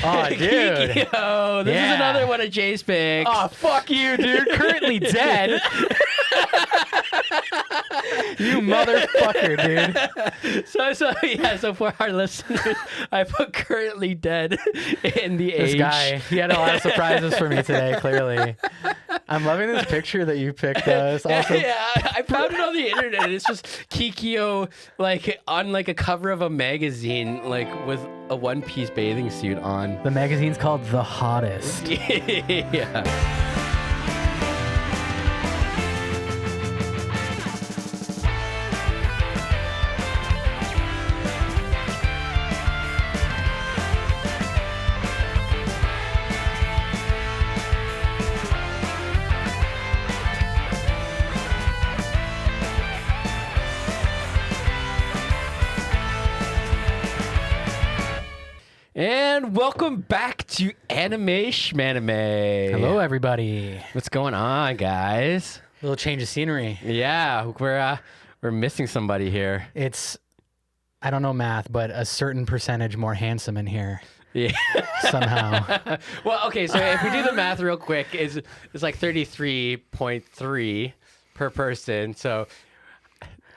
Oh, dude. Kikyo. This is another one of Jay's picks. Oh, fuck you, dude. Currently dead. You motherfucker, dude. So for our listeners, I put currently dead in the age. This guy, he had a lot of surprises for me today, clearly. I'm loving this picture that you picked. It's also... Yeah, I found it on the internet. And it's just Kikyo, like, on, like, a cover of a magazine, like, with a one-piece bathing suit on. The magazine's called The Hottest. Yeah. And welcome back to Anime Shmanime. Hello, everybody. What's going on, guys? A little change of scenery. Yeah, we're missing somebody here. It's, I don't know math, but a certain percentage more handsome in here. Yeah. Somehow. Well, okay, so if we do the math real quick, it's like 33.3 per person. So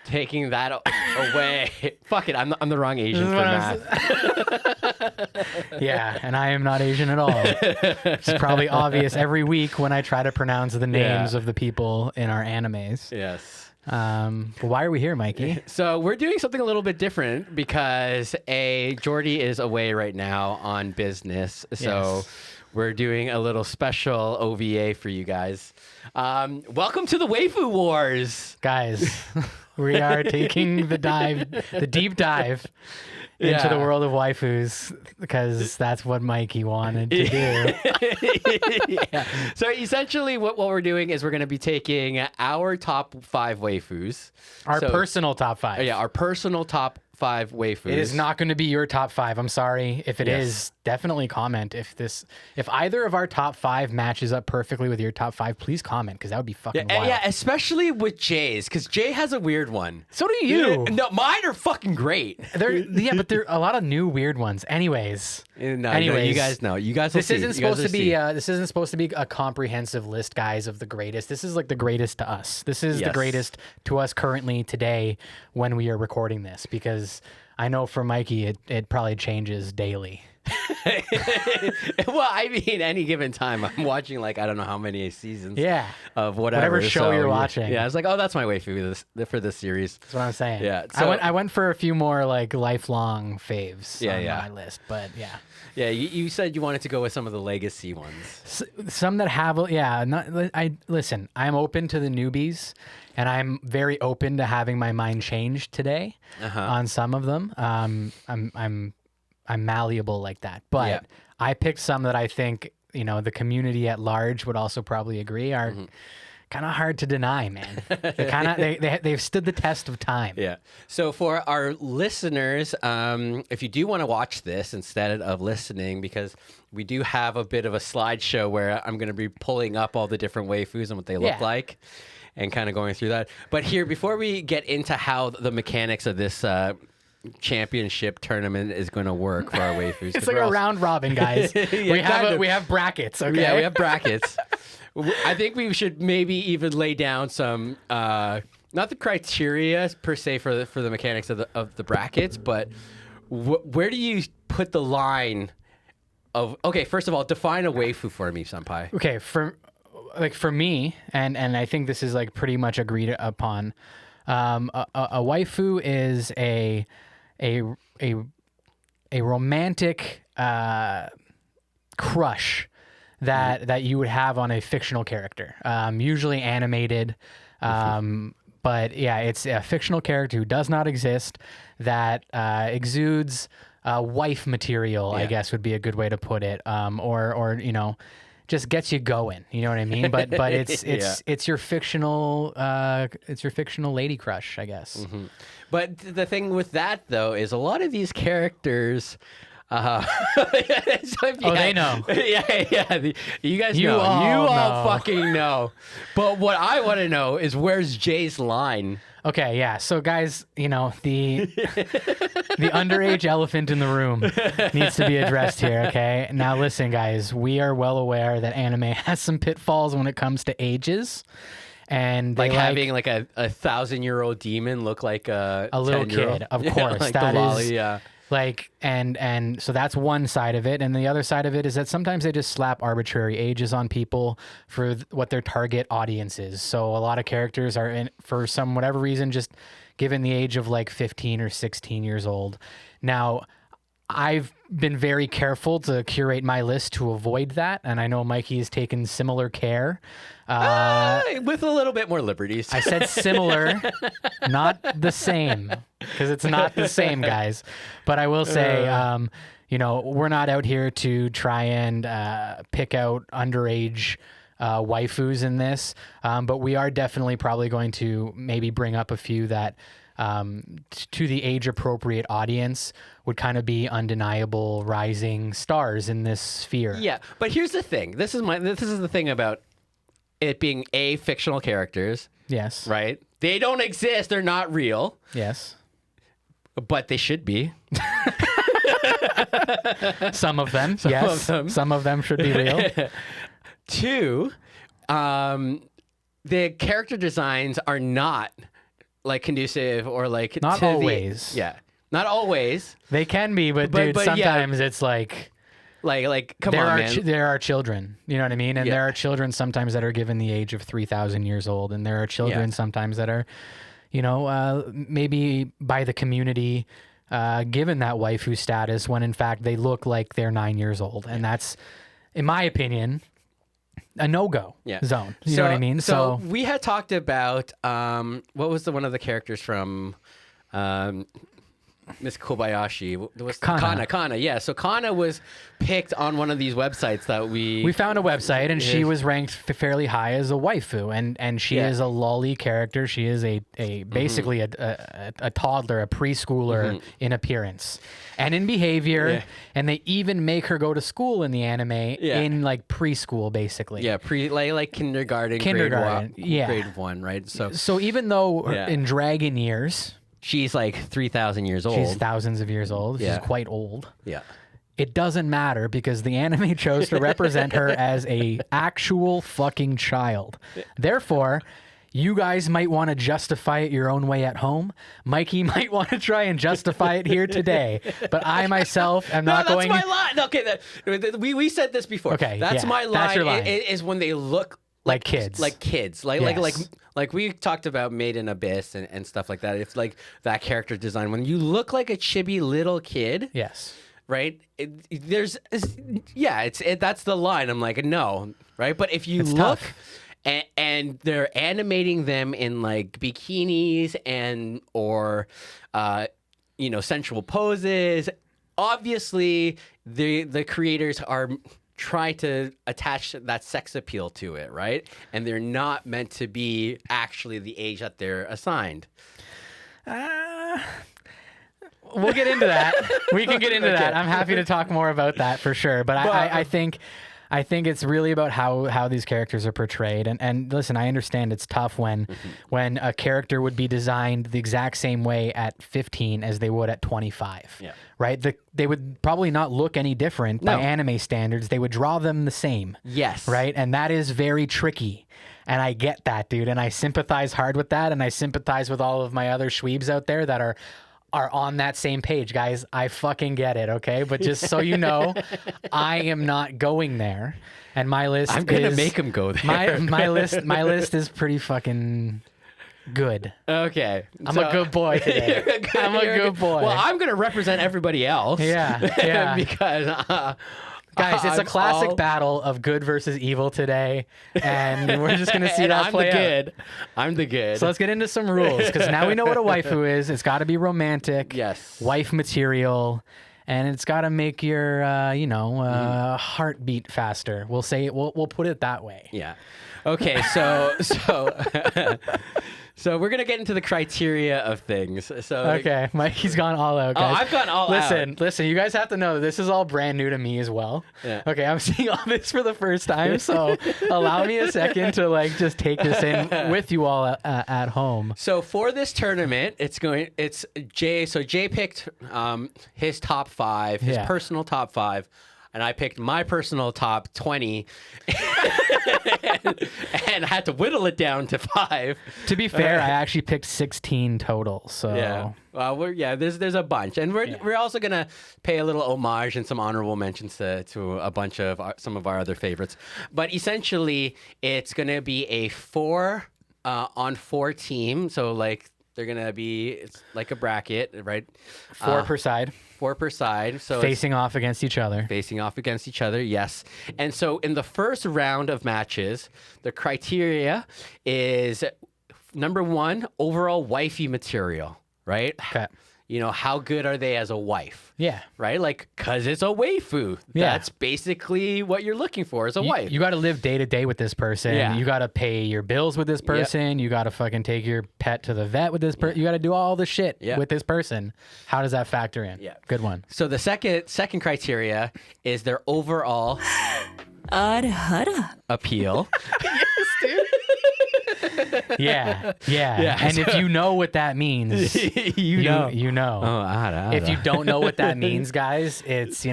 taking that away, fuck it, I'm the wrong Asian for math. Yeah, and I am not Asian at all. It's probably obvious every week when I try to pronounce the names of the people in our animes. Yes. But why are we here, Mikey? So we're doing something a little bit different because Jordy is away right now on business. So we're doing a little special OVA for you guys. Welcome to the Waifu Wars. Guys, we are taking the deep dive into the world of waifus because that's what Mikey wanted to do. Yeah. So essentially what we're doing is we're going to be taking our top 5 waifus. Our personal top 5. Yeah, our personal top 5 waifus. It is not going to be your top 5. I'm sorry. If it is, definitely comment. If either of our top 5 matches up perfectly with your top 5, please comment because that would be fucking wild. Yeah, especially with Jay's because Jay has a weird one. So do you. No, mine are fucking great. But there are a lot of new weird ones. Anyways, no, you guys know. You guys will this see. isn't supposed to be. This isn't supposed to be a comprehensive list, guys, of the greatest. This is like the greatest to us. This is the greatest to us currently today when we are recording this because I know for Mikey it probably changes daily. Well, I mean, any given time, I'm watching like I don't know how many seasons. Of whatever show you're watching. Yeah, I was like, oh, that's my waifu for this series. That's what I'm saying. Yeah, so, I went for a few more like lifelong faves on my list, but yeah. Yeah, you said you wanted to go with some of the legacy ones. Some that have, listen, I'm open to the newbies, and I'm very open to having my mind changed today on some of them. I'm malleable like that, but I picked some that I think the community at large would also probably agree are kind of hard to deny, man. They've stood the test of time. Yeah. So for our listeners, if you do want to watch this instead of listening, because we do have a bit of a slideshow where I'm going to be pulling up all the different waifus and what they look like and kind of going through that. But here, before we get into how the mechanics of this championship tournament is going to work for our waifus. It's like a round robin, guys. We have brackets, okay? Yeah, we have brackets. I think we should maybe even lay down some, not the criteria per se for the mechanics of the brackets, but where do you put the line of? Okay, first of all, define a waifu for me, senpai. Okay, for me, and I think this is like pretty much agreed upon. A waifu is a romantic crush that you would have on a fictional character, usually animated. But yeah, it's a fictional character who does not exist that exudes wife material, I guess would be a good way to put it. Or just gets you going. You know what I mean? But it's your fictional lady crush, I guess. But the thing with that though is a lot of these characters. So they know. You guys know. You all fucking know. But what I want to know is where's Jay's line? Okay, yeah. So guys, the the underage elephant in the room needs to be addressed here, okay? Now listen, guys, we are well aware that anime has some pitfalls when it comes to ages. And they having like a 1,000-year-old demon look like a little 10-year-old. kid, of course. Like that the lolly, is yeah. like, and so that's one side of it. And the other side of it is that sometimes they just slap arbitrary ages on people for what their target audience is. So a lot of characters are for some whatever reason, just given the age of like 15 or 16 years old. Now, I've been very careful to curate my list to avoid that. And I know Mikey has taken similar care. With a little bit more liberties. I said similar, not the same, because it's not the same, guys. But I will say, we're not out here to try and pick out underage waifus in this, but we are definitely probably going to maybe bring up a few that to the age-appropriate audience would kind of be undeniable rising stars in this sphere. Yeah, but here's the thing. This is the thing about it being fictional characters. Yes. Right? They don't exist. They're not real. Yes. But they should be. Some of them. Some of them should be real. 2, the character designs are not like conducive or like not always. Not always. They can be, but dude, sometimes it's like come on, man. There are children, you know what I mean? And there are children sometimes that are given the age of 3,000 years old. And there are children sometimes that are, maybe by the community given that waifu status when in fact they look like they're 9 years old. And that's, in my opinion, a no-go zone. You know what I mean? So we had talked about, what was one of the characters from... Miss Kobayashi. Was Kana. Yeah. So Kana was picked on one of these websites that we found a website, and she was ranked fairly high as a waifu, and she is a lolly character. She is a basically a toddler, a preschooler in appearance and in behavior, and they even make her go to school in the anime in like preschool, basically. Yeah, like kindergarten. Grade 1, right? So even though in dragon years. She's like 3,000 years old. She's thousands of years old. She's quite old. Yeah. It doesn't matter because the anime chose to represent her as a actual fucking child. Therefore, you guys might want to justify it your own way at home. Mikey might want to try and justify it here today. But I myself am not going... That's my line. Okay, we said this before. Okay, that's my line. That's your line. Is when they look... Like kids. Like we talked about Made in Abyss and stuff like that. It's like that character design. When you look like a chibi little kid. Yes. Right? That's the line. I'm like, no. Right? But if you look and they're animating them in like bikinis or sensual poses, obviously the creators are... try to attach that sex appeal to it, right? And they're not meant to be actually the age that they're assigned. We'll get into that. We can get into that. I'm happy to talk more about that for sure. But I think it's really about how these characters are portrayed. And listen, I understand it's tough when a character would be designed the exact same way at 15 as they would at 25. Yeah. Right? They would probably not look any different by anime standards. They would draw them the same. Yes. Right? And that is very tricky. And I get that, dude. And I sympathize hard with that. And I sympathize with all of my other shweebs out there that are on that same page, guys. I fucking get it, okay? But just so you know, I am not going there. And my list I'm gonna make him go there. My list is pretty fucking good. Okay. I'm a good boy today. I'm a good boy. Well, I'm gonna represent everybody else. Yeah. Because guys, it's a classic battle of good versus evil today, and we're just gonna see that play out. I'm the good. So let's get into some rules, because now we know what a waifu is. It's got to be romantic. Yes. Wife material, and it's got to make your heart beat faster. We'll say it. We'll put it that way. Yeah. Okay. So So we're gonna get into the criteria of things. So Okay, Mikey's gone all out, guys. I've gone all out. Listen, you guys have to know this is all brand new to me as well. Yeah. Okay, I'm seeing all this for the first time, so allow me a second to like just take this in with you all at home. So for this tournament, it's Jay. So Jay picked his top 5, his personal top 5. And I picked my personal top 20 and had to whittle it down to 5. To be fair, I actually picked 16 total. So yeah, well, there's a bunch, and we're also gonna pay a little homage and some honorable mentions to a bunch of some of our other favorites. But essentially, it's gonna be a 4 on 4 team. So like they're gonna be it's like a bracket, right? 4 per side. 4 per side. So facing off against each other. Facing off against each other, yes. And so in the first round of matches, the criteria is number 1, overall wifey material, right? Okay. You know, how good are they as a wife? Yeah. Right? Like, because it's a waifu. Yeah. That's basically what you're looking for as a wife. You got to live day to day with this person. Yeah. You got to pay your bills with this person. You got to fucking take your pet to the vet with this person. You got to do all the shit with this person. How does that factor in? Yeah. Good one. So the second criteria is their overall appeal. Yes, dude. Yeah. And if you know what that means, you know. Oh, If you don't know what that means, guys, it's,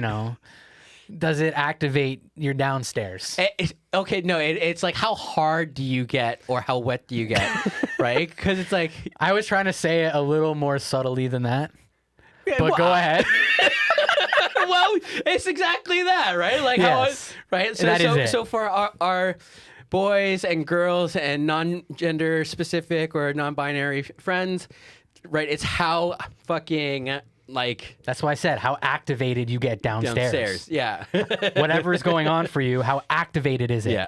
does it activate your downstairs? It's like how hard do you get or how wet do you get, right? Because it's like... I was trying to say it a little more subtly than that, but go ahead. Well, it's exactly that, right? Like yes. Right? So for our boys and girls and non-gender specific or non-binary friends, right? It's how fucking like... That's why I said how activated you get downstairs. Yeah. Whatever is going on for you, how activated is it? Yeah.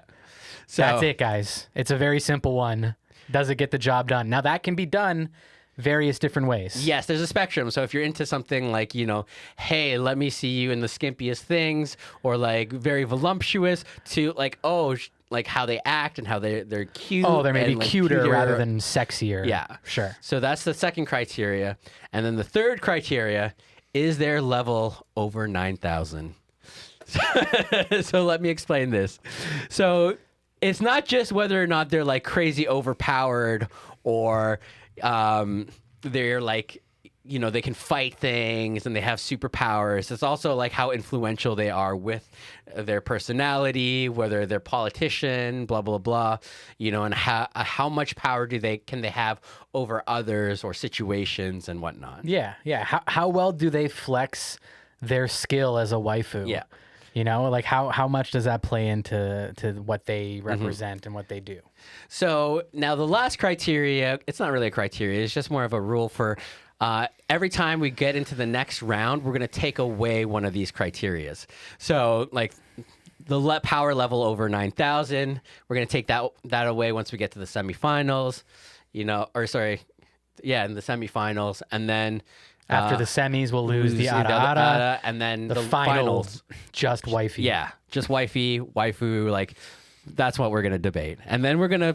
So that's it, guys. It's a very simple one. Does it get the job done? Now, that can be done various different ways. Yes, there's a spectrum. So if you're into something like, hey, let me see you in the skimpiest things, or like very voluptuous, to like, like how they act and how they're cute. Oh, they're maybe like cuter rather than sexier. Yeah. Sure. So that's the second criteria. And then the third criteria is their level over 9,000. So let me explain this. So it's not just whether or not they're like crazy overpowered or they're like, they can fight things and they have superpowers. It's also like how influential they are with their personality, whether they're politician, blah, blah, blah, and how much power can they have over others or situations and whatnot. Yeah. How well do they flex their skill as a waifu? Yeah. Like how much does that play into what they represent and what they do? So now the last criteria, it's not really a criteria. It's just more of a rule for every time we get into the next round, we're going to take away one of these criterias. So like the power level over 9,000, we're going to take that away once we get to the semifinals, in the semifinals. And then after the semis, we'll lose the ara, and then the finals, just wifey. Yeah, just waifu, like that's what we're going to debate. And then we're going to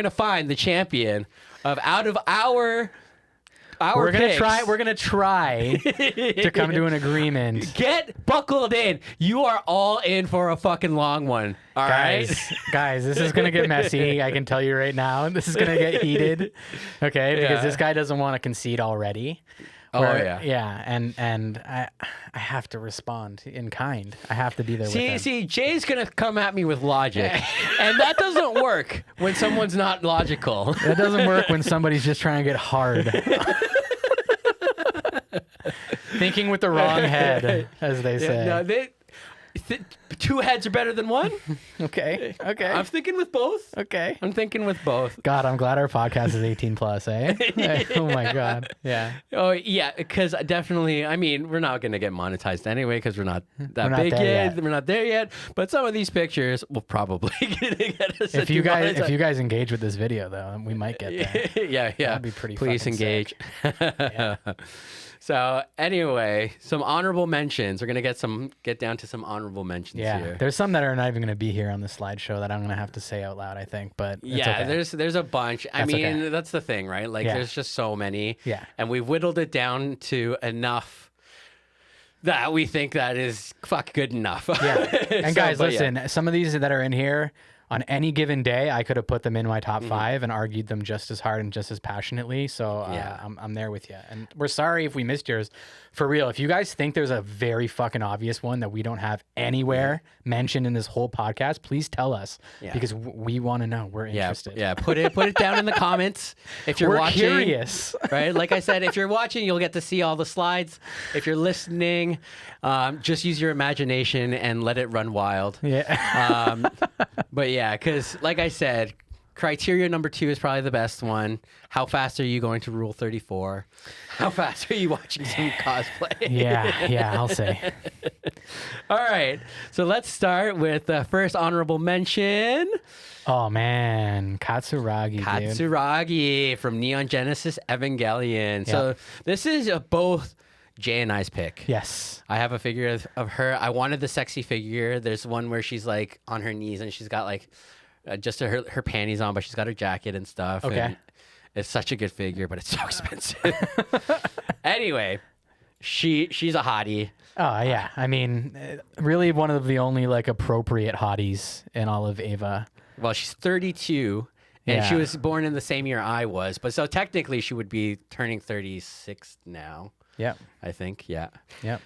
find the champion of out of our we're picks. gonna try to come to an agreement. Get buckled in. You are all in for a fucking long one. All right, guys, this is gonna get messy. I can tell you right now. This is gonna get heated. Okay, because this guy doesn't want to concede already. Yeah, and I have to respond in kind. I have to be there with him. See, Jay's gonna come at me with logic, and that doesn't work when someone's not logical. That doesn't work when somebody's just trying to get hard. Thinking with the wrong head, as they say. No, two heads are better than one. Okay. I'm thinking with both. Okay. I'm thinking with both. God, I'm glad our podcast is 18 plus, eh? Oh my God. Yeah. Oh yeah, because definitely. I mean, we're not gonna get monetized anyway because we're not that not big yet. We're not there yet. But some of these pictures will probably get us. If you guys engage with this video, though, we might get there. Yeah. That'd be pretty. Please fucking engage. Sick. Yeah. So anyway, some honorable mentions. We're gonna get down to some honorable mentions Yeah, here. there's some that are not even going to be here on the slideshow that I'm going to have to say out loud, I think. But it's Yeah, okay. there's a bunch. I That's mean, okay. that's the thing, right? Like, Yeah. there's just so many. Yeah. And we've whittled it down to enough that we think that is good enough. Yeah. And guys, but yeah. listen, some of these that are in here on any given day, I could have put them in my top 5 and argued them just as hard and just as passionately. So Yeah. I'm there with you. And we're sorry if we missed yours. For real, if you guys think there's a very fucking obvious one that we don't have anywhere mentioned in this whole podcast, please tell us Yeah. because we want to know. We're interested. Yeah, put it down in the comments if you're We're watching. curious. Right? Like I said, if you're watching, you'll get to see all the slides. If you're listening, just use your imagination and let it run wild. Yeah. But yeah, because like I said, criteria number 2 is probably the best one. How fast are you going to Rule 34? How fast are you watching some cosplay? yeah, I'll say. All right, so let's start with the first honorable mention. Oh man, Katsuragi, dude. Katsuragi from Neon Genesis Evangelion. So this is both Jay and I's pick. Yes. I have a figure of her. I wanted the sexy figure. There's one where she's like on her knees and she's got like just her panties on, but she's got her jacket and stuff. Okay. And it's such a good figure, but it's so expensive. Anyway, she's a hottie. Oh yeah. I mean, really one of the only like appropriate hotties in all of Ava. Well, she's 32, and she Yeah. was born in the same year I was. But so technically, she would be turning 36 now. Yep. I think. Yeah. Yep.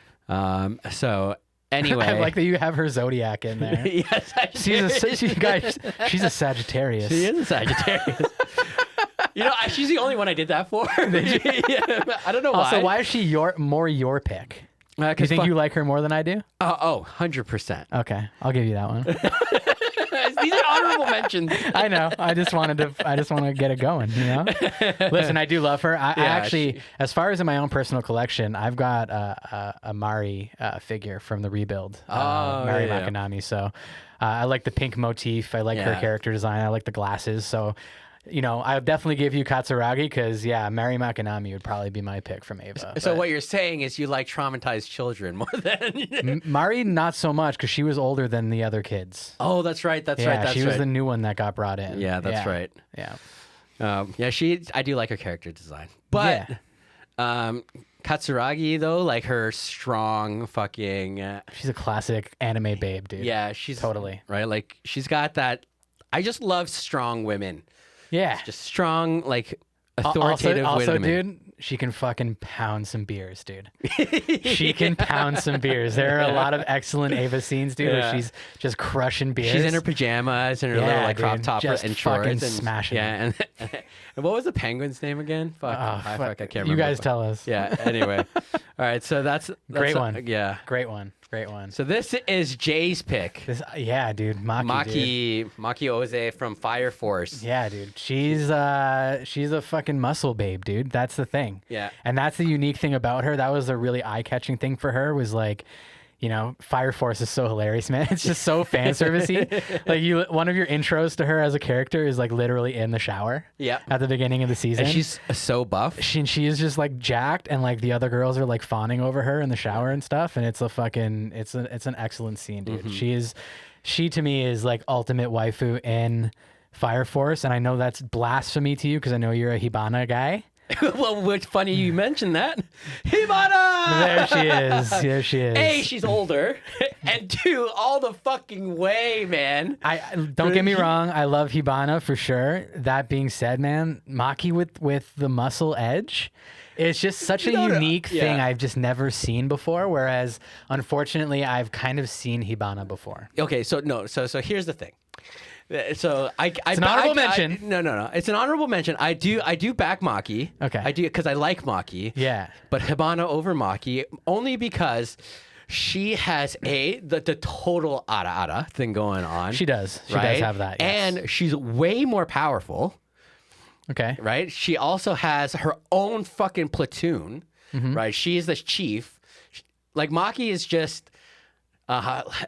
So anyway, I like that you have her zodiac in there. yes, I She's a Sagittarius. She is a Sagittarius. You know, she's the only one I did that for. Yeah, I don't know why. Also, why is she more your pick? Do you think you like her more than I do? 100%. Okay, I'll give you that one. These are honorable mentions. I know. I just want to get it going. You know. Listen, I do love her. I actually, as far as in my own personal collection, I've got a Mari figure from the rebuild. Mari Makanami. So I like the pink motif. I like her character design. I like the glasses. So. You know, I would definitely give you Katsuragi because, Mari Makanami would probably be my pick from Ava. So what you're saying is you like traumatized children more than... Mari, not so much because she was older than the other kids. Oh, that's right. That's right. She was the new one that got brought in. Yeah, that's right. Yeah. I do like her character design. But Katsuragi, though, like her strong fucking... she's a classic anime babe, dude. Yeah, she's... Totally. Right? Like, she's got that... I just love strong women. Yeah. Just strong, like, authoritative also, women. dude, she can fucking pound some beers, dude. She can pound some beers. There are a lot of excellent Ava scenes, dude, where she's just crushing beers. She's in her pajamas and her little like crop top just and shorts fucking and smashing. Yeah, and what was the penguin's name again? Fuck, I can't remember. You guys tell us. Yeah. Anyway, all right. So that's great one. Yeah, great one. Great one. So this is Jay's pick. Dude, Maki Oze from Fire Force. Yeah, dude. She's a fucking muscle babe, dude. That's the thing. Yeah. And that's the unique thing about her. That was a really eye-catching thing for her was like, you know, Fire Force is so hilarious, man. It's just so fan servicey. Like one of your intros to her as a character is like literally in the shower. Yeah. At the beginning of the season. And she's so buff. She is just like jacked, and like the other girls are like fawning over her in the shower and stuff. And it's an excellent scene, dude. Mm-hmm. She to me is like ultimate waifu in Fire Force, and I know that's blasphemy to you because I know you're a Hibana guy. Well, it's funny you mentioned that. Hibana! There she is. There she is. A, she's older, and 2, all the fucking way, man. Don't get me wrong. I love Hibana for sure. That being said, man, Maki with the muscle edge. It's just such a unique thing I've just never seen before. Whereas, unfortunately, I've kind of seen Hibana before. Okay, so here's the thing. So it's an honorable mention. No. It's an honorable mention. I do back Maki. Okay. I do because I like Maki. Yeah. But Hibana over Maki only because she has the total ara thing going on. She does. She right? does have that. Yes. And she's way more powerful. Okay. Right? She also has her own fucking platoon. Mm-hmm. Right? She's the chief. Like Maki is just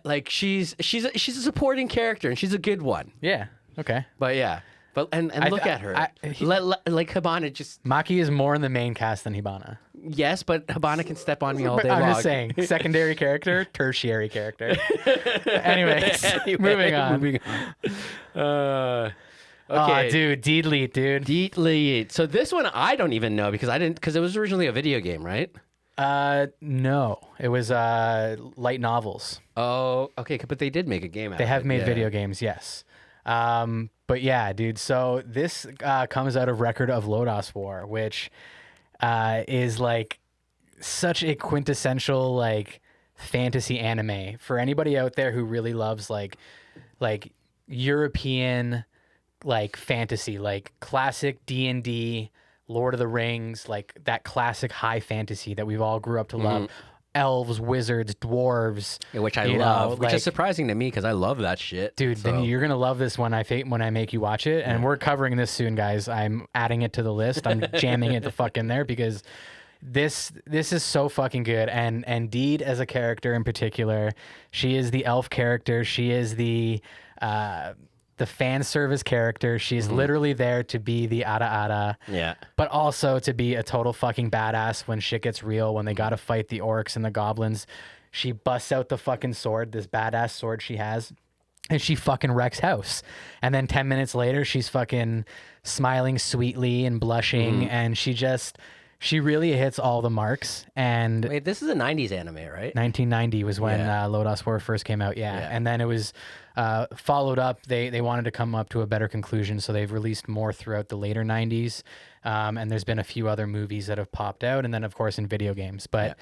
like she's a supporting character and she's a good one. Yeah. Okay. But yeah. But and look at her. Like Hibana just Maki is more in the main cast than Hibana. yes, but Hibana can step on me all day I'm long. just saying, secondary character, tertiary character. Anyways, moving on. Okay. Oh, dude, Deedleet, dude. Deedleet. So this one I don't even know because it was originally a video game, right? No, it was light novels. Oh, okay, but they did make a game out of it. They have made video games, yes. But yeah, dude. So this comes out of Record of Lodoss War, which is like such a quintessential like fantasy anime for anybody out there who really loves like European like fantasy, like classic D&D, Lord of the Rings, like that classic high fantasy that we've all grew up to love. Elves, wizards, dwarves, which I love, which is surprising to me because I love that shit. Dude, then you're gonna love this when I make you watch it, and we're covering this soon, guys. I'm adding it to the list. I'm jamming it the fuck in there because this is so fucking good. And Deed as a character in particular, she is the elf character. She is the fan service character. She's literally there to be the Ada, but also to be a total fucking badass when shit gets real, when they gotta fight the orcs and the goblins. She busts out the fucking sword, this badass sword she has, and she fucking wrecks house. And then 10 minutes later, she's fucking smiling sweetly and blushing, and she really hits all the marks. And wait, this is a 90s anime, right? 1990 was when Lodoss War first came out, and then it was followed up. They wanted to come up to a better conclusion, so they've released more throughout the later 90s, and there's been a few other movies that have popped out, and then of course in video games. But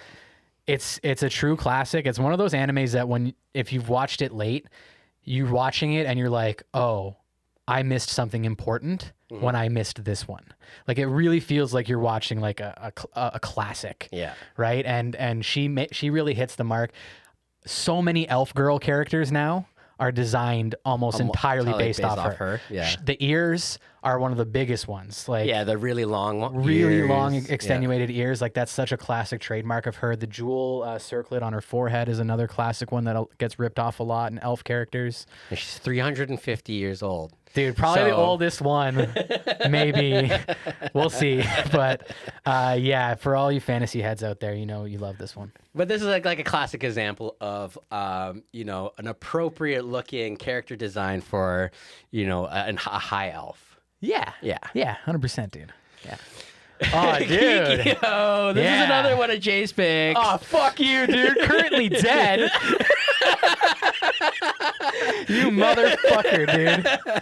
it's a true classic. It's one of those animes that if you've watched it late, you're watching it and you're like, oh, I missed something important when I missed this one. Like it really feels like you're watching like a classic. Yeah. Right. And she really hits the mark. So many elf girl characters now are designed almost entirely based off her. Yeah. The ears are one of the biggest ones. Like the really long long extenuated ears. Like that's such a classic trademark of her. The jewel circlet on her forehead is another classic one that gets ripped off a lot in elf characters. And she's 350 years old. Dude, probably the oldest one, maybe. We'll see. But for all you fantasy heads out there, you know you love this one. But this is like a classic example of, an appropriate looking character design for, a high elf. Yeah. Yeah. Yeah, 100%, dude. Yeah. Oh, dude. Kikyo, this is another one of Jay's picks. Oh, fuck you, dude. Currently dead. You motherfucker,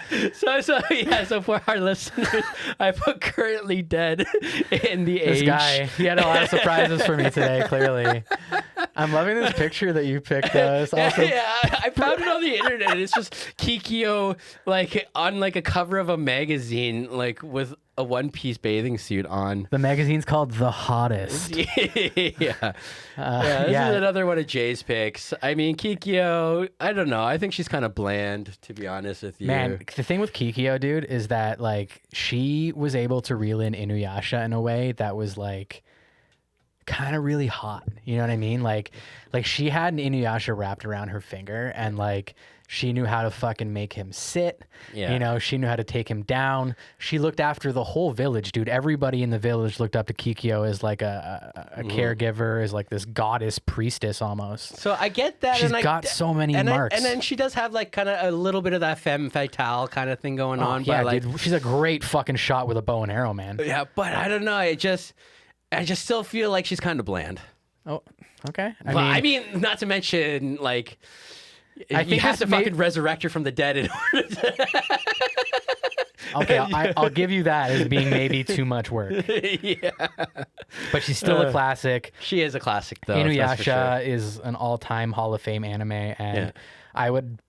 dude. So for our listeners, I put currently dead in the age. This guy, he had a lot of surprises for me today, clearly. I'm loving this picture that you picked. It's awesome. I found it on the internet. It's just Kikyo, like, on, like, a cover of a magazine, like, with a one-piece bathing suit on. The magazine's called The Hottest. This is another one of Jay's picks. I mean, Kikyo, I don't know. I think she's kind of bland, to be honest with you. Man, the thing with Kikyo, dude, is that, like, she was able to reel in Inuyasha in a way that was, like, kind of really hot. You know what I mean? Like she had an Inuyasha wrapped around her finger, and, like, she knew how to fucking make him sit. Yeah. You know, she knew how to take him down. She looked after the whole village, dude. Everybody in the village looked up to Kikyo as like a caregiver, as like this goddess priestess almost. So I get that. She's got so many marks. And then she does have like kind of a little bit of that femme fatale kind of thing going on. Yeah, but like, dude, she's a great fucking shot with a bow and arrow, man. Yeah, but I don't know. I just still feel like she's kind of bland. Oh, okay. I mean, not to mention like, I think you have to fucking resurrect her from the dead in order to... Okay, I'll give you that as being maybe too much work. Yeah. But she's still a classic. She is a classic, though. Inuyasha is an all-time Hall of Fame anime, and I would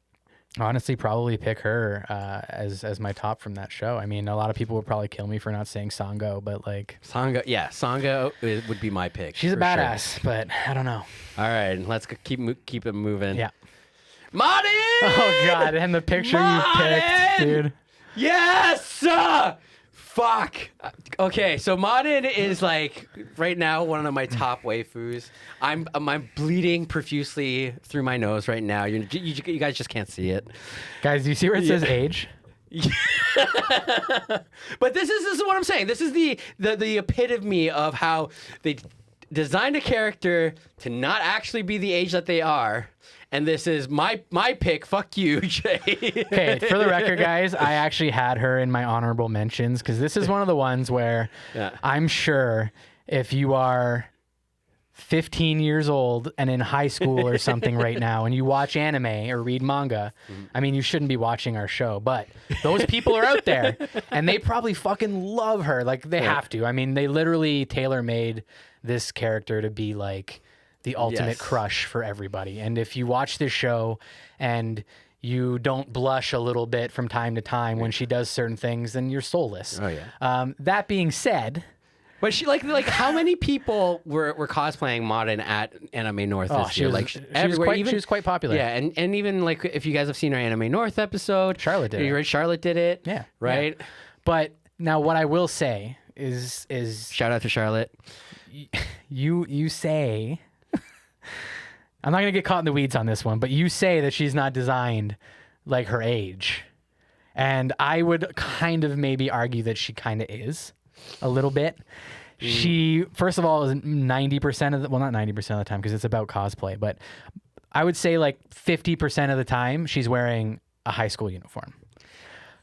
honestly probably pick her as my top from that show. I mean, a lot of people would probably kill me for not saying Sango, but like... Sango would be my pick. She's a badass, but I don't know. All right, let's keep it moving. Yeah. Martin! Oh, God, and the picture you picked, dude. Yes! Fuck. Okay, so Martin is like, right now, one of my top waifus. I'm bleeding profusely through my nose right now. You guys just can't see it. Guys, do you see where it says age? But this is what I'm saying. This is the epitome of how they designed a character to not actually be the age that they are. And this is my pick. Fuck you, Jay. Okay, for the record, guys, I actually had her in my honorable mentions because this is one of the ones where I'm sure if you are 15 years old and in high school or something right now and you watch anime or read manga, I mean, you shouldn't be watching our show, but those people are out there and they probably fucking love her. Like, they have to. I mean, they literally tailor-made this character to be like the ultimate crush for everybody. And if you watch this show and you don't blush a little bit from time to time when she does certain things, then you're soulless. Oh, yeah. That being said... But she like how many people were cosplaying Modern at Anime North this year? She was quite popular. Yeah, and even like if you guys have seen our Anime North episode, Charlotte did it. Charlotte did it. Yeah. Right? Yeah. But now what I will say is shout out to Charlotte. You say... I'm not going to get caught in the weeds on this one, but you say that she's not designed like her age. And I would kind of maybe argue that she kind of is a little bit. She, first of all, is 90% of the, well, not 90% of the time because it's about cosplay, but I would say like 50% of the time she's wearing a high school uniform.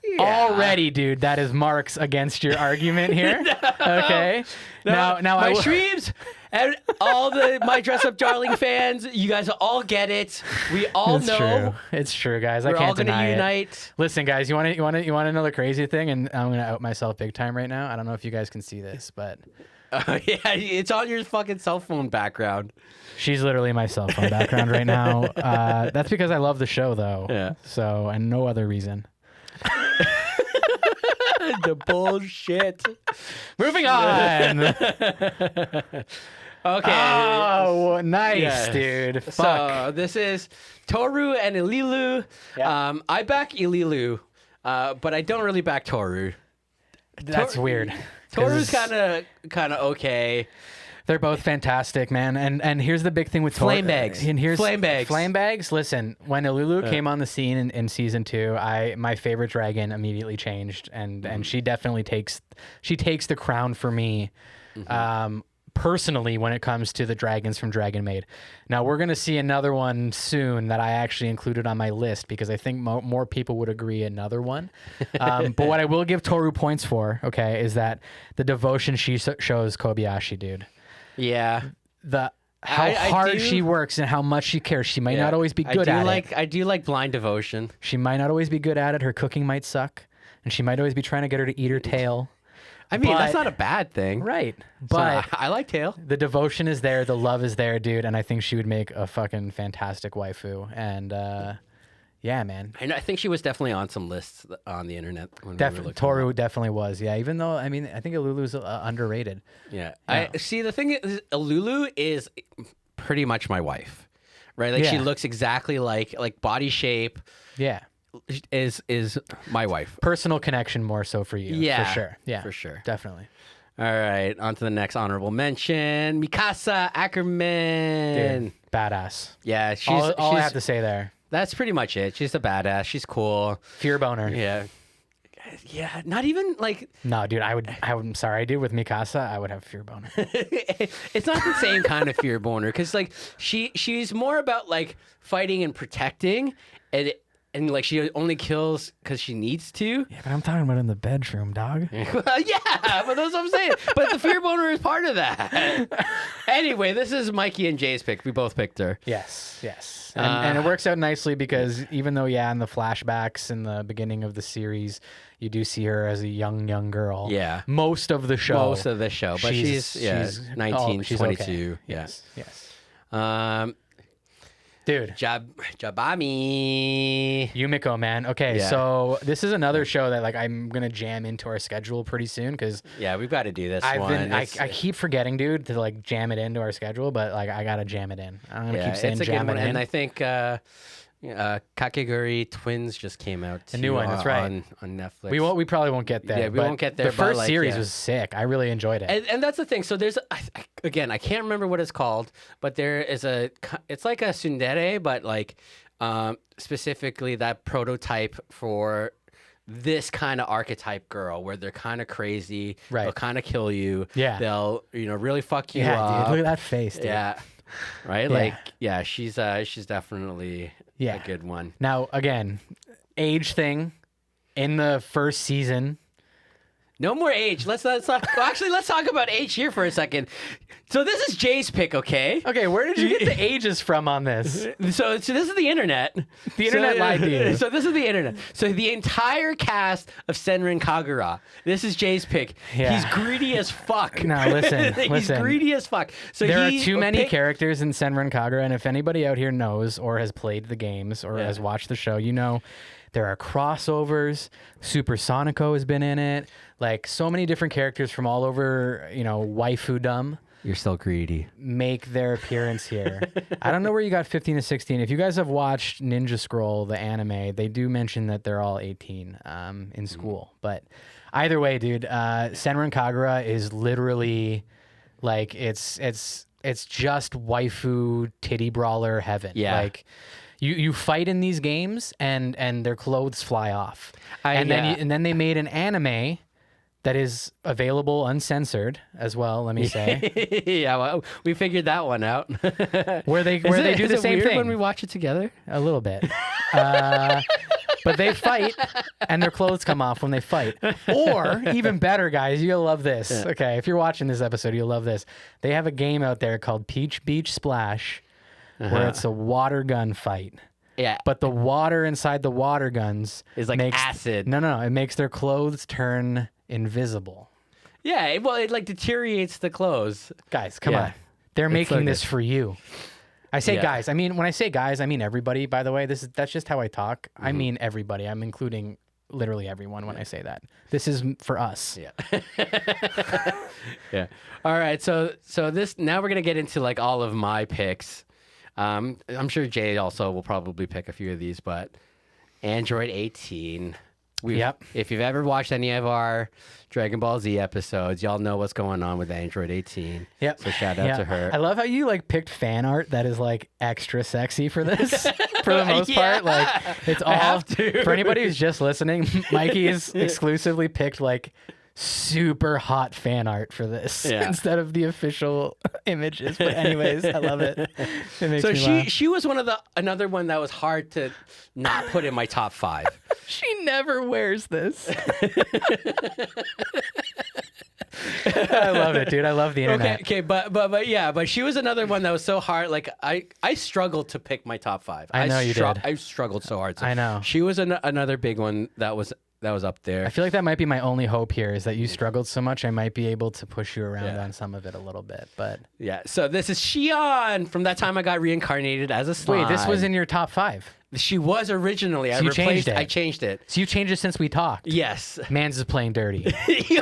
Yeah. Already, dude, that is marks against your argument here. Okay. Now my streams and all my Dress Up Darling fans, you guys all get it. We all know. True. It's true, guys. I can't deny it. Unite. Listen, guys, you want to know the crazy thing? And I'm gonna out myself big time right now. I don't know if you guys can see this, but yeah, it's on your fucking cell phone background. She's literally my cell phone background right now. That's because I love the show, though. Yeah. So, and no other reason. The bullshit. Moving on. Okay. Oh, nice, dude. Fuck. So this is Toru and Ililu. Yeah. I back Ililu, but I don't really back Toru. That's weird. Toru's kind of okay. They're both fantastic, man. And here's the big thing with Flame bags. And here's Flame bags. Flame bags. Listen, when Ilulu came on the scene in season 2, my favorite dragon immediately changed, and she definitely takes the crown for me. Personally, when it comes to the dragons from Dragon Maid. Now we're gonna see another one soon that I actually included on my list because I think more people would agree another one. But what I will give Toru points for, okay, is that the devotion she shows Kobayashi, dude. Yeah. How hard she works and how much she cares. She might not always be good at it. I do like blind devotion. She might not always be good at it. Her cooking might suck, and she might always be trying to get her to eat her tail. I mean, that's not a bad thing. Right. But so, I like tail. The devotion is there. The love is there, dude. And I think she would make a fucking fantastic waifu. And yeah, man. I think she was definitely on some lists on the internet. When Toru definitely was. Yeah. Even though, I mean, I think Ilulu's underrated. Yeah. I see. The thing is, Ilulu is pretty much my wife, right? Like she looks exactly like body shape. Yeah. Is my wife. Personal connection more so for you. Yeah. For sure. Yeah. For sure. Definitely. All right. On to the next honorable mention. Mikasa Ackerman. Dude, badass. Yeah. She's all I have to say there. That's pretty much it. She's a badass. She's cool. Fear boner. Yeah. Yeah. Not even like. No, dude. I'm sorry, dude. With Mikasa, I would have fear boner. It's not the same kind of fear boner because like she's more about like fighting and protecting and like she only kills because she needs to. Yeah, but I'm talking about in the bedroom, dog. Yeah, but that's what I'm saying. But the fear boner is part of that. Anyway, this is Mikey and Jay's pick. We both picked her. Yes. And it works out nicely because even though, in the flashbacks in the beginning of the series, you do see her as a young girl. Yeah. Most of the show. But she's 19, she's 22. Okay. Yeah. Yes. Dude. Jabami. Yumiko, man. Okay, so this is another show that like I'm going to jam into our schedule pretty soon because... Yeah, we've got to do this one. I keep forgetting, dude, to like jam it into our schedule, but like I got to jam it in. I'm going to keep saying jam it in. And I think Kakegurui Twins just came out. A new one, that's right. On Netflix. We probably won't get there. Yeah, we won't get there. The first series was sick. I really enjoyed it. And that's the thing. So there's, again, I can't remember what it's called, but there is it's like a tsundere, but like specifically that prototype for this kind of archetype girl where they're kind of crazy, Right. they'll kind of kill you, Yeah. they'll really fuck you Yeah, up. dude. Look at that face, dude. Yeah. Right? Yeah. Like, yeah, she's definitely a good one. Now, again, age thing in the first season. No more age. Let's talk about age here for a second. So this is Jay's pick, okay? Okay, where did you get the ages from on this? So this is the internet. The internet lied to you. So this is the internet. So the entire cast of Senran Kagura. This is Jay's pick. Yeah. He's greedy as fuck. No, listen. He's greedy as fuck. So There are too many characters in Senran Kagura, and if anybody out here knows or has played the games or has watched the show, you know there are crossovers. Super Sonico has been in it. Like so many different characters from all over, waifu-dom You're still greedy. make their appearance here. I don't know where you got 15 to 16. If you guys have watched Ninja Scroll, the anime, they do mention that they're all 18 in school. But either way, dude, Senran Kagura is literally like it's just waifu titty brawler heaven. Yeah. Like you fight in these games and their clothes fly off. And Then they made an anime that is available uncensored as well, let me say. Yeah, well, we figured that one out. where they do the same thing when we watch it together. a little bit. But they fight and their clothes come off when they fight. Or even better, guys, you'll love this. Yeah. Okay, if you're watching this episode, you'll love this. They have a game out there called Peach Beach Splash where it's a water gun fight. Yeah, But the water inside the water guns it's like acid. No, it makes their clothes turn invisible. Yeah, it like deteriorates the clothes. Guys, come Yeah. on. They're It's so making this good. for you. I say Yeah. guys. I mean, when I say guys, I mean everybody, by the way. That's just how I talk. Mm-hmm. I mean everybody. I'm including literally everyone when I say that. This is for us. Yeah. Yeah. All right. So this now we're gonna get into like all of my picks. I'm sure Jay also will probably pick a few of these, but Android 18. Yep. If you've ever watched any of our Dragon Ball Z episodes, y'all know what's going on with Android 18. Yep. So shout out to her. I love how you like picked fan art that is like extra sexy for this for the most part. Like it's all have to. for anybody who's just listening, Mikey has exclusively picked like super hot fan art for this instead of the official images. But anyways, I love it. It makes So me laugh. she was another one that was hard to not put in my top 5. She never wears this. I love it, dude. I love the internet. Okay, but she was another one that was so hard. Like I struggled to pick my top 5. I know you did. I struggled so hard. So I know. She was another big one that was up there. I feel like that might be my only hope here is that you struggled so much I might be able to push you around Yeah. on some of it a little bit. But Yeah. So this is Xion from that time I got reincarnated as a slime. wait, this was in your top 5. She was originally. So you changed it. I changed it. So you changed it since we talked. Yes. Mans is playing dirty. You're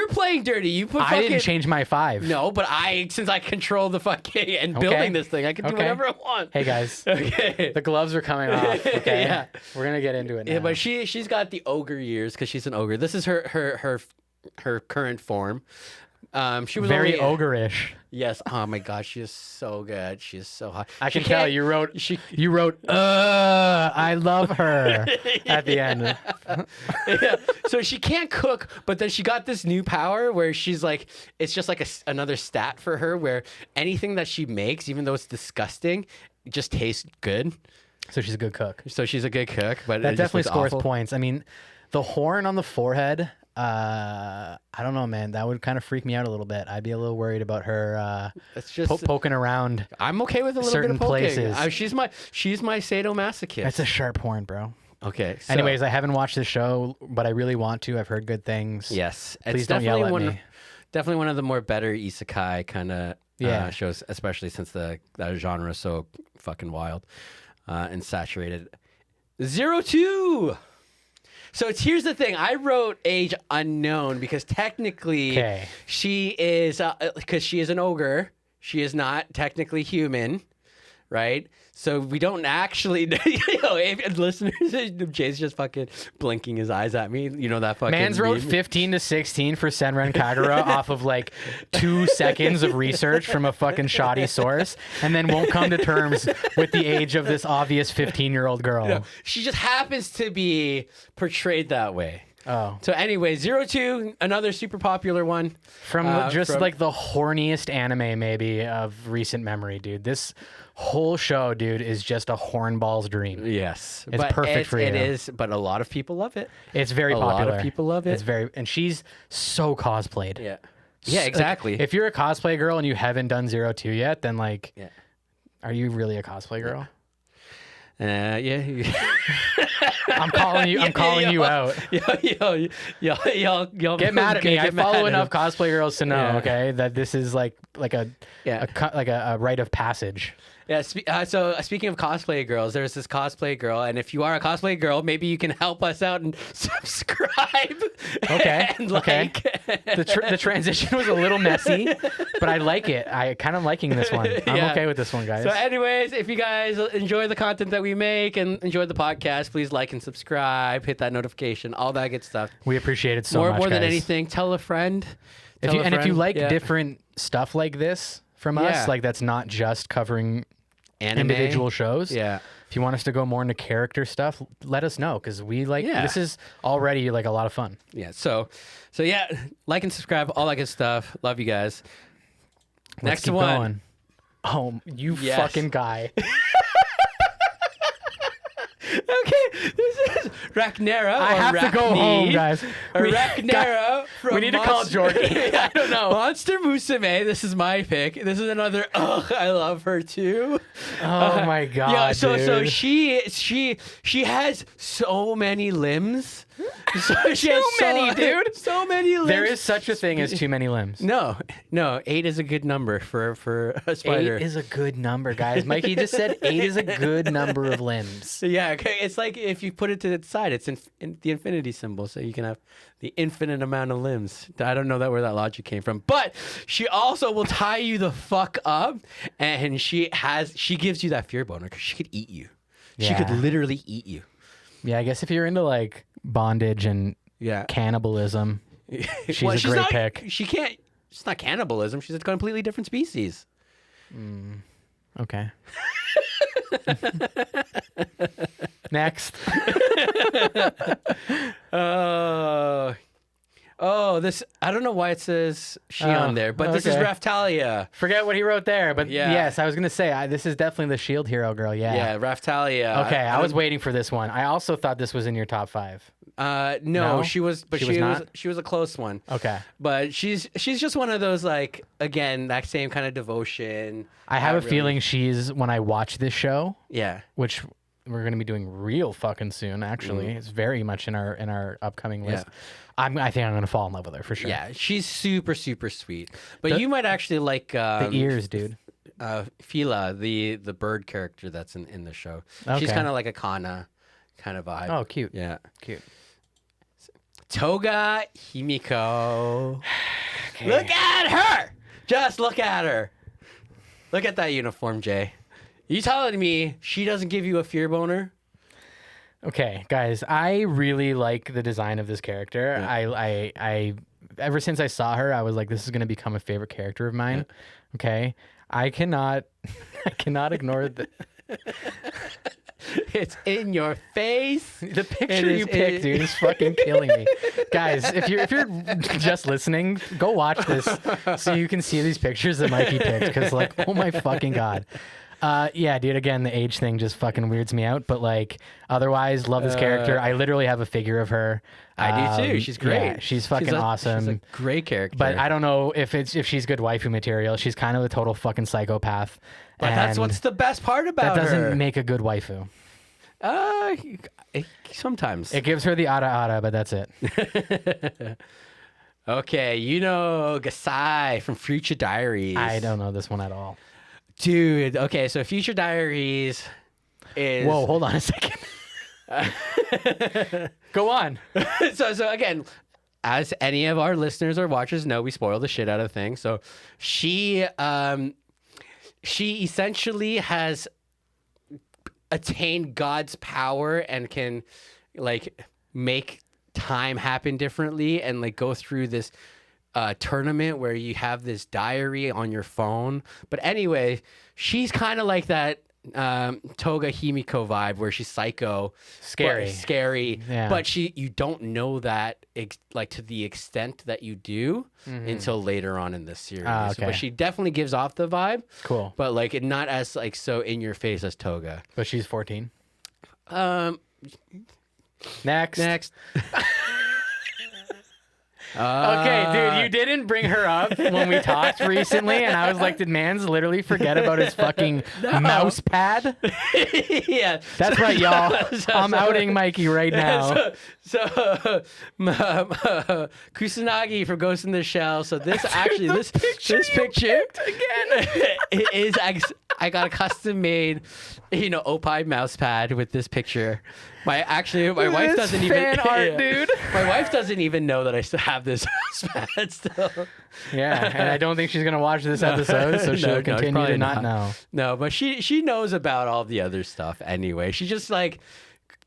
playing dirty. You put. I didn't change my 5. No, but since I control the fucking and building this thing, I can do whatever I want. Hey guys, Okay. the gloves are coming off. Okay, Yeah. we're gonna get into it now. Yeah, but she's got the ogre years because she's an ogre. This is her current form. She was very only, ogre-ish. Yes. Oh my gosh, she is so good. She is so hot. I She can tell can't- you wrote. She You wrote. I love her at the end. yeah. So she can't cook, but then she got this new power where she's like, it's just like another stat for her where anything that she makes, even though it's disgusting, it just tastes good. So she's a good cook. So she's a good cook, but That it just definitely looks scores awful. points. I mean, the horn on the forehead. I don't know, man. That would kind of freak me out a little bit. I'd be a little worried about her It's just poking around. I'm okay with a little certain bit of poking. places. She's my sadomasochist. That's a sharp horn, bro. Okay. So, Anyways, I haven't watched the show, but I really want to. I've heard good things. yes, Please it's don't yell definitely at me. definitely one of the more better isekai kind of Yeah. shows, especially since that genre is so fucking wild and saturated. 02. So here's the thing. I wrote age unknown because technically she is because she is an ogre. She is not technically human, right? So we don't actually, if listeners, Jay's just fucking blinking his eyes at me. You know that fucking Mans wrote meme? 15 to 16 for Senran Kagura off of like 2 seconds of research from a fucking shoddy source, and then won't come to terms with the age of this obvious 15-year-old girl. No, she just happens to be portrayed that way. Oh. So anyway, 02, another super popular one. From like the horniest anime maybe of recent memory, dude. This whole show, dude, is just a hornball's dream. Yes. It's perfect for you. It is, but a lot of people love it. It's very popular. A lot of people love it. And she's so cosplayed. Yeah. Yeah, exactly. Like, if you're a cosplay girl and you haven't done 02 yet, then like, are you really a cosplay girl? Yeah. I'm calling you. I'm calling you out. Y'all get mad at me. I follow enough cosplay girls to know, okay, that this is like a rite of passage. Yeah. So speaking of cosplay girls, there's this cosplay girl, and if you are a cosplay girl, maybe you can help us out and subscribe. Okay. And okay. The transition was a little messy, but I like it. I kind of liking this one. I'm okay with this one, guys. So, anyways, if you guys enjoy the content that we make and enjoy the podcast, please like and subscribe, hit that notification, all that good stuff. We appreciate it so much. More than anything, tell a friend. If you like different stuff like this from us, like that's not just covering individual shows. Yeah. If you want us to go more into character stuff, let us know, because we this is already like a lot of fun. Yeah. So yeah, like and subscribe, all that good stuff. Love you guys. Next one. Going. Oh, you fucking guy. Okay, this is Ragnera. I have to go home, guys. Ragnera. We need to call Jordy. I don't know. Monster Musume. This is my pick. This is another. Oh, I love her too. Oh my god. Yeah. So dude. she has so many limbs. So she has many, dude. So many limbs. There is such a thing as too many limbs. No. 8 is a good number for a spider. 8 is a good number, guys. Mikey just said 8 is a good number of limbs. So yeah, okay. It's like if you put it to the side, it's in the infinity symbol, so you can have the infinite amount of limbs. I don't know where that logic came from, but she also will tie you the fuck up, and she gives you that fear boner because she could eat you. Yeah. She could literally eat you. Yeah, I guess if you're into like bondage and cannibalism, she's a great pick. She can't. It's not cannibalism. She's a completely different species. Okay. Next. This, I don't know why it says she on there, but this is Raftalia. Forget what he wrote there, but yes, I was going to say, this is definitely the shield hero girl. Yeah, Raftalia. Okay, I was waiting for this one. I also thought this was in your top 5. No, she was a close one. Okay. But she's just one of those, like, again, that same kind of devotion. I have a feeling she's, when I watch this show, which we're going to be doing real fucking soon, actually. It's very much in our upcoming list. I think I'm going to fall in love with her for sure. Yeah, she's super, super sweet. But you might actually like... the ears, dude. Fila, the bird character that's in the show. Okay. She's kind of like a Kana kind of vibe. Oh, cute. Yeah. Cute. Toga Himiko. Okay. Look at her! Just look at her. Look at that uniform, Jay. You telling me she doesn't give you a fear boner? Okay, guys, I really like the design of this character. Yeah. I ever since I saw her, I was like, this is gonna become a favorite character of mine. Yeah. Okay, I cannot ignore the. It's in your face. The picture you picked, dude, is fucking killing me. Guys, if you're just listening, go watch this so you can see these pictures that Mikey picked, because like, oh my fucking god. Yeah, dude, again, the age thing just fucking weirds me out, but like otherwise love this character. I literally have a figure of her. I do too. She's great. Yeah, she's fucking awesome. She's a great character. But I don't know if she's good waifu material. She's kind of a total fucking psychopath. But that's what's the best part about her. That doesn't make a good waifu. Sometimes. It gives her the ara, but that's it. Okay, Gasai from Future Diaries. I don't know this one at all. Dude, okay, so Future Diaries is... Whoa, hold on a second. Go on. So again, as any of our listeners or watchers know, we spoil the shit out of things. So she essentially has attain God's power and can like make time happen differently and like go through this tournament where you have this diary on your phone. But anyway, she's kind of like that Toga Himiko vibe where she's psycho, scary, Yeah. but you don't know that like to the extent that you do until later on in the series. Okay. But she definitely gives off the vibe. Cool. But like not as like so in your face as Toga. But she's 14. Next. Okay, dude, you didn't bring her up when we talked recently, and I was like, did Mans literally forget about his fucking mouse pad? Yeah. That's right, y'all. I'm outing Mikey right now. So Kusanagi from Ghost in the Shell. So this actually, this picture again is I got a custom made, Opie mouse pad with this picture. My wife doesn't even art, dude. My wife doesn't even know that I still have this mouse pad still. Yeah, and I don't think she's gonna watch this episode, so she'll continue to not know. No, but she knows about all the other stuff anyway. She's just like,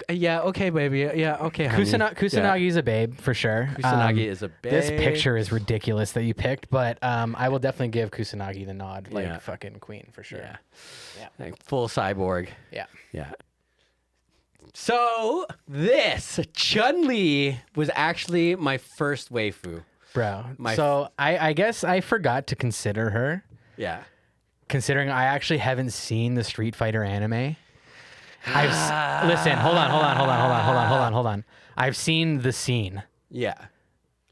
yeah, okay, baby, yeah, okay, honey. Kusanagi's a babe for sure. Kusanagi is a babe. This picture is ridiculous that you picked, but I will definitely give Kusanagi the nod, like fucking queen for sure. Yeah. Like full cyborg. Yeah. Yeah. So this Chun-Li was actually my first waifu. Bro. So I guess I forgot to consider her. Yeah. Considering I actually haven't seen the Street Fighter anime. Listen, hold on. I've seen the scene. Yeah.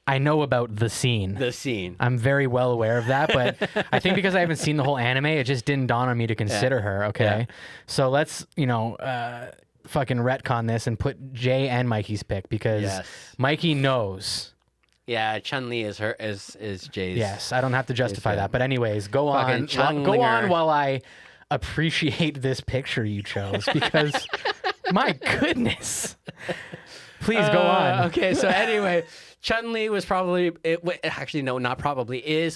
I know about the scene. The scene. I'm very well aware of that, but I think because I haven't seen the whole anime, it just didn't dawn on me to consider her, okay? Yeah. So let's, fucking retcon this and put Jay and Mikey's pick because Mikey knows. Yeah, Chun-Li is Jay's. Yes, I don't have to justify that. But anyways, go on while I appreciate this picture you chose because my goodness. Please go on. Okay, so anyway, Chun-Li was is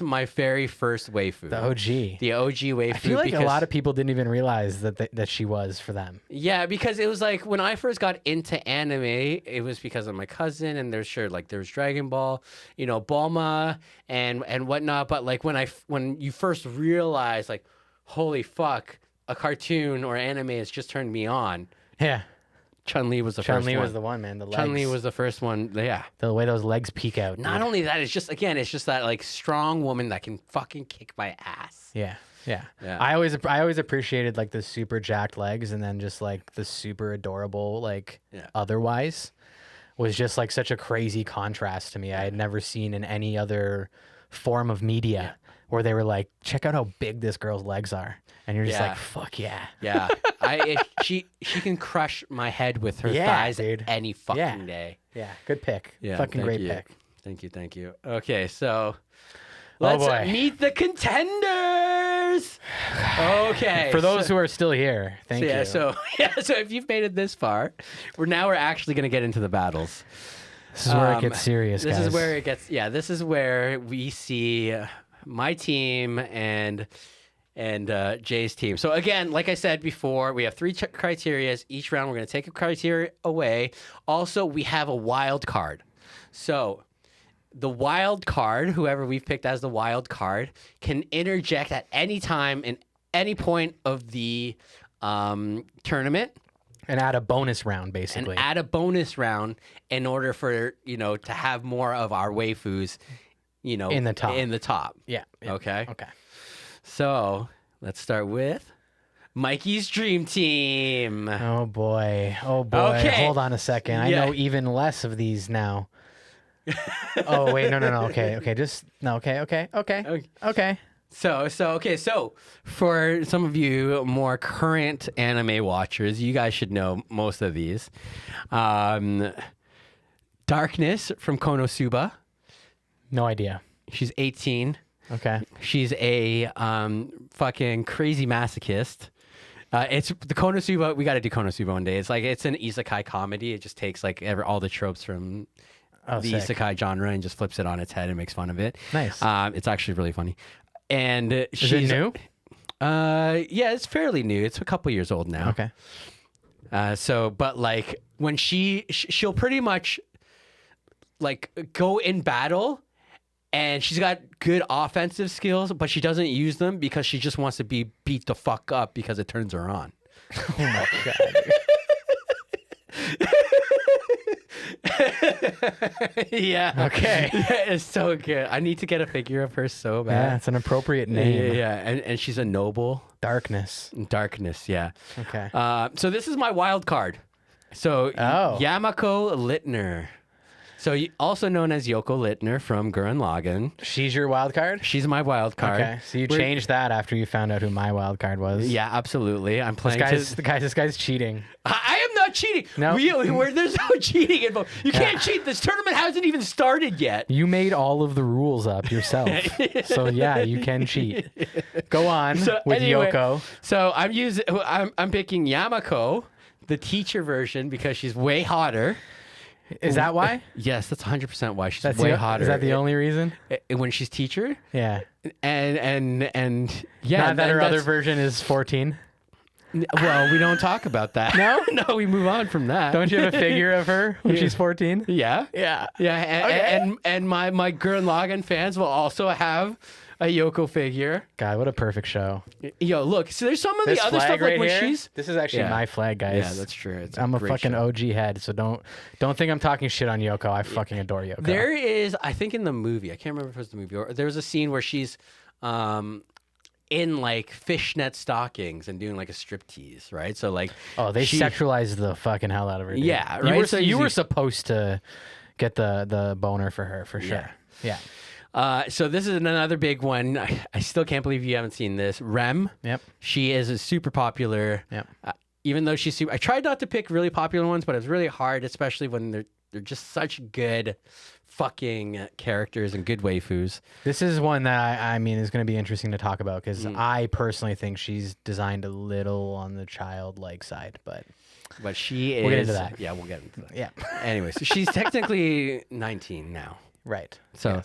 my very first waifu. The OG. The OG waifu. I feel like a lot of people didn't even realize that she was for them. Yeah, because it was like when I first got into anime, it was because of my cousin, and there's Dragon Ball, Bulma and whatnot. But like when you first realize like, holy fuck, a cartoon or anime has just turned me on. Yeah. Chun-Li was the first one. Chun-Li was the one, man. The legs. Chun-Li was the first one. Yeah. The way those legs peek out. Not only that, it's just that like strong woman that can fucking kick my ass. Yeah. I always appreciated like the super jacked legs, and then just like the super adorable otherwise was just like such a crazy contrast to me. I had never seen in any other form of media where they were like, check out how big this girl's legs are. And you're just like, fuck yeah. Yeah. She can crush my head with her thighs any fucking day. Yeah. Good pick. Yeah. Fucking great pick. Thank you. Okay, so let's meet the contenders. Okay. For those who are still here, thank you. So if you've made it this far, we're actually going to get into the battles. This is where it gets serious, guys. This is where we see my team and Jay's team. So again, like I said before, we have 3 criteria. Each round, we're going to take a criteria away. Also, we have a wild card. So the wild card, whoever we've picked as the wild card, can interject at any time in any point of the tournament. And add a bonus round, basically. And add a bonus round in order for, to have more of our waifus, in the top. Yeah. Okay. Okay. So let's start with Mikey's dream team. Oh boy. Okay. Hold on a second. I know even less of these now. Oh wait, no. Okay. Okay. So for some of you more current anime watchers, you guys should know most of these. Darkness from Konosuba. No idea. She's 18. Okay. She's a fucking crazy masochist. It's the Konosuba. We got to do Konosuba one day. It's an isekai comedy. It just takes all the tropes from the isekai genre and just flips it on its head and makes fun of it. Nice. It's actually really funny. And is it new? Yeah, it's fairly new. It's a couple years old now. Okay. But like when she'll pretty much like go in battle, and she's got good offensive skills, but she doesn't use them because she just wants to be beat the fuck up because it turns her on. Oh my god. Yeah. Okay. It's so good. I need to get a figure of her so bad. Yeah, it's an appropriate name. Yeah. And she's a noble. Darkness. Darkness, yeah. Okay. So this is my wild card. So Yamako Littner. So also known as Yoko Littner from Gurren Lagann. She's your wild card? She's my wild card. Okay. So you changed that after you found out who my wild card was. Yeah, absolutely. I'm playing. This guy's cheating. I am not cheating. No. There's no cheating involved. You can't cheat. This tournament hasn't even started yet. You made all of the rules up yourself. So yeah, you can cheat. Go on with Yoko. So I'm picking Yamako, the teacher version, because she's way hotter. Is that why? Yes, that's 100% why. She's way hotter. Is that the only reason? When she's teacher? Yeah. And yeah. Not that her other version is 14. Well, we don't talk about that. No? No, we move on from that. Don't you have a figure of her when she's 14? Yeah. Yeah. Yeah. And my Gurren Lagann fans will also have a Yoko figure. God, what a perfect show. Yo, look, so there's some of This the other flag stuff right like when here, she's... This is actually my flag, guys. Yeah, that's true. I'm a fucking show. OG head, so don't think I'm talking shit on Yoko. I fucking adore Yoko. There is, I think in the movie, I can't remember if it was the movie, or there was a scene where she's in like fishnet stockings and doing like a striptease, right? So like... Oh, they sexualized the fucking hell out of her. Dude. Yeah, right? You were supposed to get the boner for her, for sure. Yeah. So this is another big one. I still can't believe you haven't seen this. Rem. Yep. She is a super popular. Yep. Even though she's super, I tried not to pick really popular ones, but it's really hard, especially when they're just such good fucking characters and good waifus. This is one that I mean is going to be interesting to talk about because I personally think she's designed a little on the childlike side, but she is. We'll get into that. Yeah, we'll get into that. Yeah. Anyway, so she's technically 19 now. Right. So.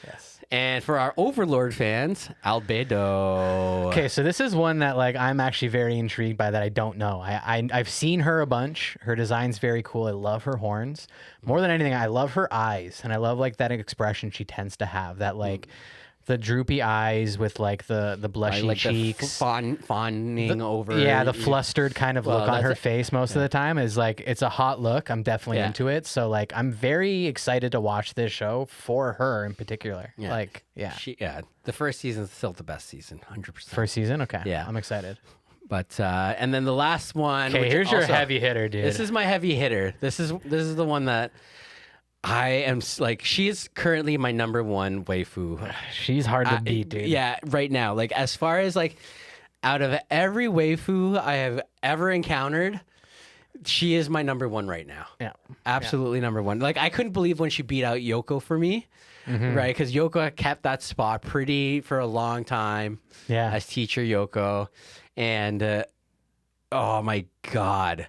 Yes. And for our Overlord fans, Albedo. Okay, so this is one that like I'm actually very intrigued by that I don't know. I've seen her a bunch. Her design's very cool. I love her horns. More than anything, I love her eyes, and I love like that expression she tends to have. That like the droopy eyes with like the blushy like cheeks, the fawning over. Yeah, the flustered kind of look on her face most of the time is like it's a hot look. I'm definitely into it. So like I'm very excited to watch this show for her in particular. Yeah. Like the first season's still the best season, 100%. First season, okay. Yeah, I'm excited. But and then the last one. Okay, here's your heavy hitter, dude. This is my heavy hitter. This is the one that. I am like, she is currently my number one waifu. She's hard to beat, dude. Yeah, right now. Like, as far as like, out of every waifu I have ever encountered, she is my number one right now. Yeah. Absolutely number one. Like, I couldn't believe when she beat out Yoko for me, right? Because Yoko kept that spot for a long time. Yeah. As teacher Yoko. And, oh my God.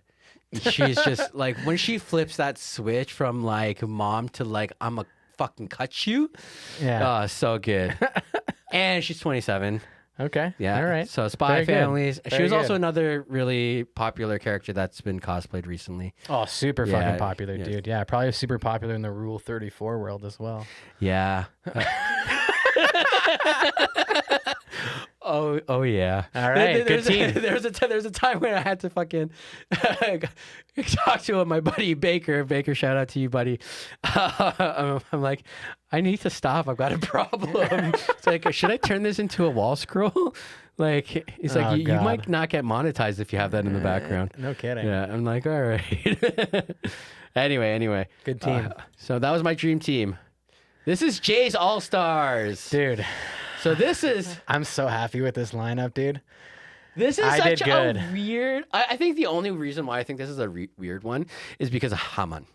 She's just like when she flips that switch from like mom to like I'm a fucking cut you. Yeah. Oh, so good. And she's 27. Okay. Yeah. All right. So Spy Families. She was also good. another really popular character that's been cosplayed recently. Oh, super fucking popular, yeah. dude. Yeah, probably super popular in the Rule 34 world as well. Yeah. Oh yeah. All right. Good team. There's a time when I had to fucking talk to my buddy Baker. Baker, shout out to you, buddy. I'm like, I need to stop. I've got a problem. It's like, should I turn this into a wall scroll? Like, he's like, you might not get monetized if you have that in the background. No kidding. Yeah. I'm like, all right. Anyway. Good team. So that was my dream team. This is Jay's All Stars. Dude. So this is... I'm so happy with this lineup, dude. This is such a weird... I think the only reason why I think this is a weird one is because of Haman.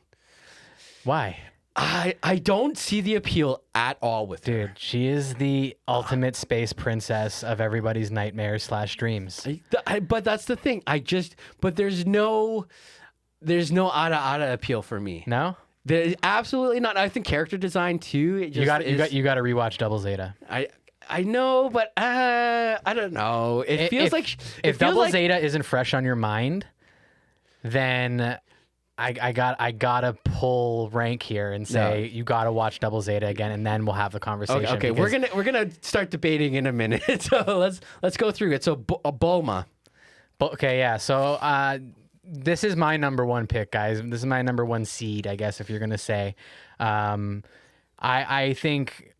Why? I don't see the appeal at all with her. Dude, she is the ultimate space princess of everybody's nightmares / dreams. But that's the thing. But there's no Ada appeal for me. No? There's absolutely not. I think character design too. You got to rewatch Double Zeta. I know, but I don't know. It feels like if Double Zeta isn't fresh on your mind, then I gotta pull rank here and say you gotta watch Double Zeta again, and then we'll have the conversation. Okay, we're gonna start debating in a minute. So let's go through it. So Bulma. Okay, yeah. So this is my number one pick, guys. This is my number one seed, I guess, if you're gonna say. I think,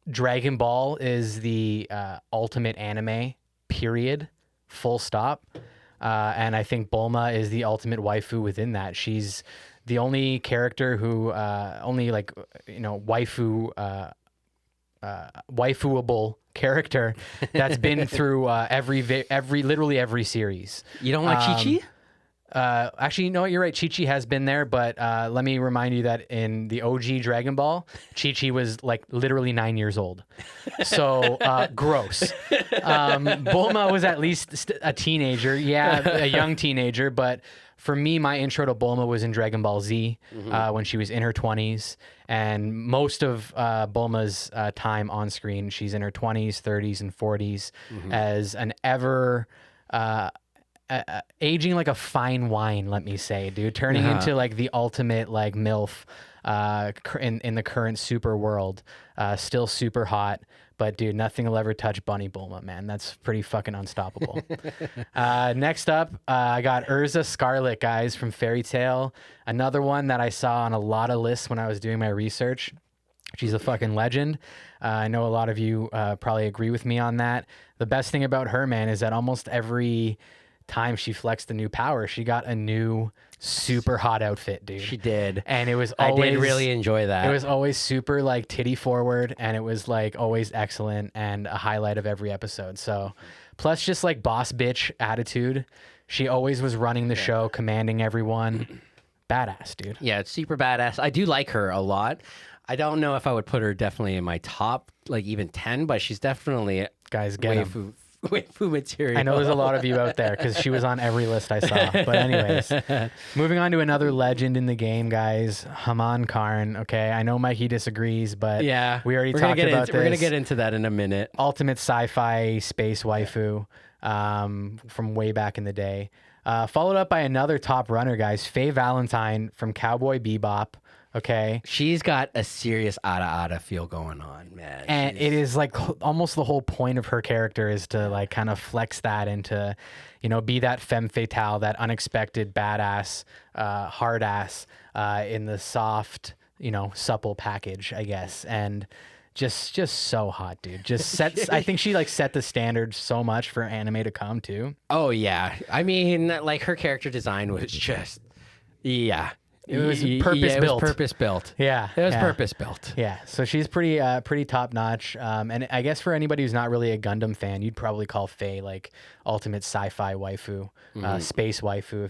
Dragon Ball is the ultimate anime, period, full stop. And I think Bulma is the ultimate waifu within that. She's the only character who waifuable character that's been through literally every series. You don't like Chi-Chi? Actually, you know what? You're right. Chi-Chi has been there, but let me remind you that in the OG Dragon Ball, Chi-Chi was like literally 9 years old. So gross. Bulma was at least a teenager. Yeah, a young teenager. But for me, my intro to Bulma was in Dragon Ball Z when she was in her 20s. And most of Bulma's time on screen, she's in her 20s, 30s, and 40s as an ever... aging like a fine wine, let me say, dude, turning into like the ultimate like MILF in the current super world, still super hot, but dude, nothing will ever touch Bunny Bulma, man. That's pretty fucking unstoppable. Next up, I got Urza Scarlet, guys, from Fairy Tail. Another one that I saw on a lot of lists when I was doing my research. She's a fucking legend. I know a lot of you probably agree with me on that. The best thing about her, man, is that almost every time she flexed a new power, she got a new super hot outfit, dude. She did. And it was always... I did really enjoy that. It was always super like titty forward, and it was like always excellent and a highlight of every episode. So plus just like boss bitch attitude. She always was running the show, commanding everyone. Badass, dude. Yeah, it's super badass. I do like her a lot. I don't know if I would put her definitely in my top, like even 10, but she's definitely guys get waifu material. I know there's a lot of you out there because she was on every list I saw. But anyways, moving on to another legend in the game, guys. Haman Karn. Okay, I know Mikey disagrees, but yeah, we already talked about this. We're gonna get into that in a minute. Ultimate sci-fi space waifu from way back in the day. Followed up by another top runner, guys. Faye Valentine from Cowboy Bebop. Okay. She's got a serious Ada feel going on, man. And it is like almost the whole point of her character is to like kind of flex that into, be that femme fatale, that unexpected badass, hard ass in the soft, supple package, I guess. And just so hot, dude. Just sets. I think she like set the standard so much for anime to come too. Oh yeah. I mean, like her character design was just, yeah. It was purpose built. It was purpose built. Yeah. It was purpose built. Yeah. So she's pretty top notch. And I guess for anybody who's not really a Gundam fan, you'd probably call Faye like ultimate sci-fi waifu, space waifu,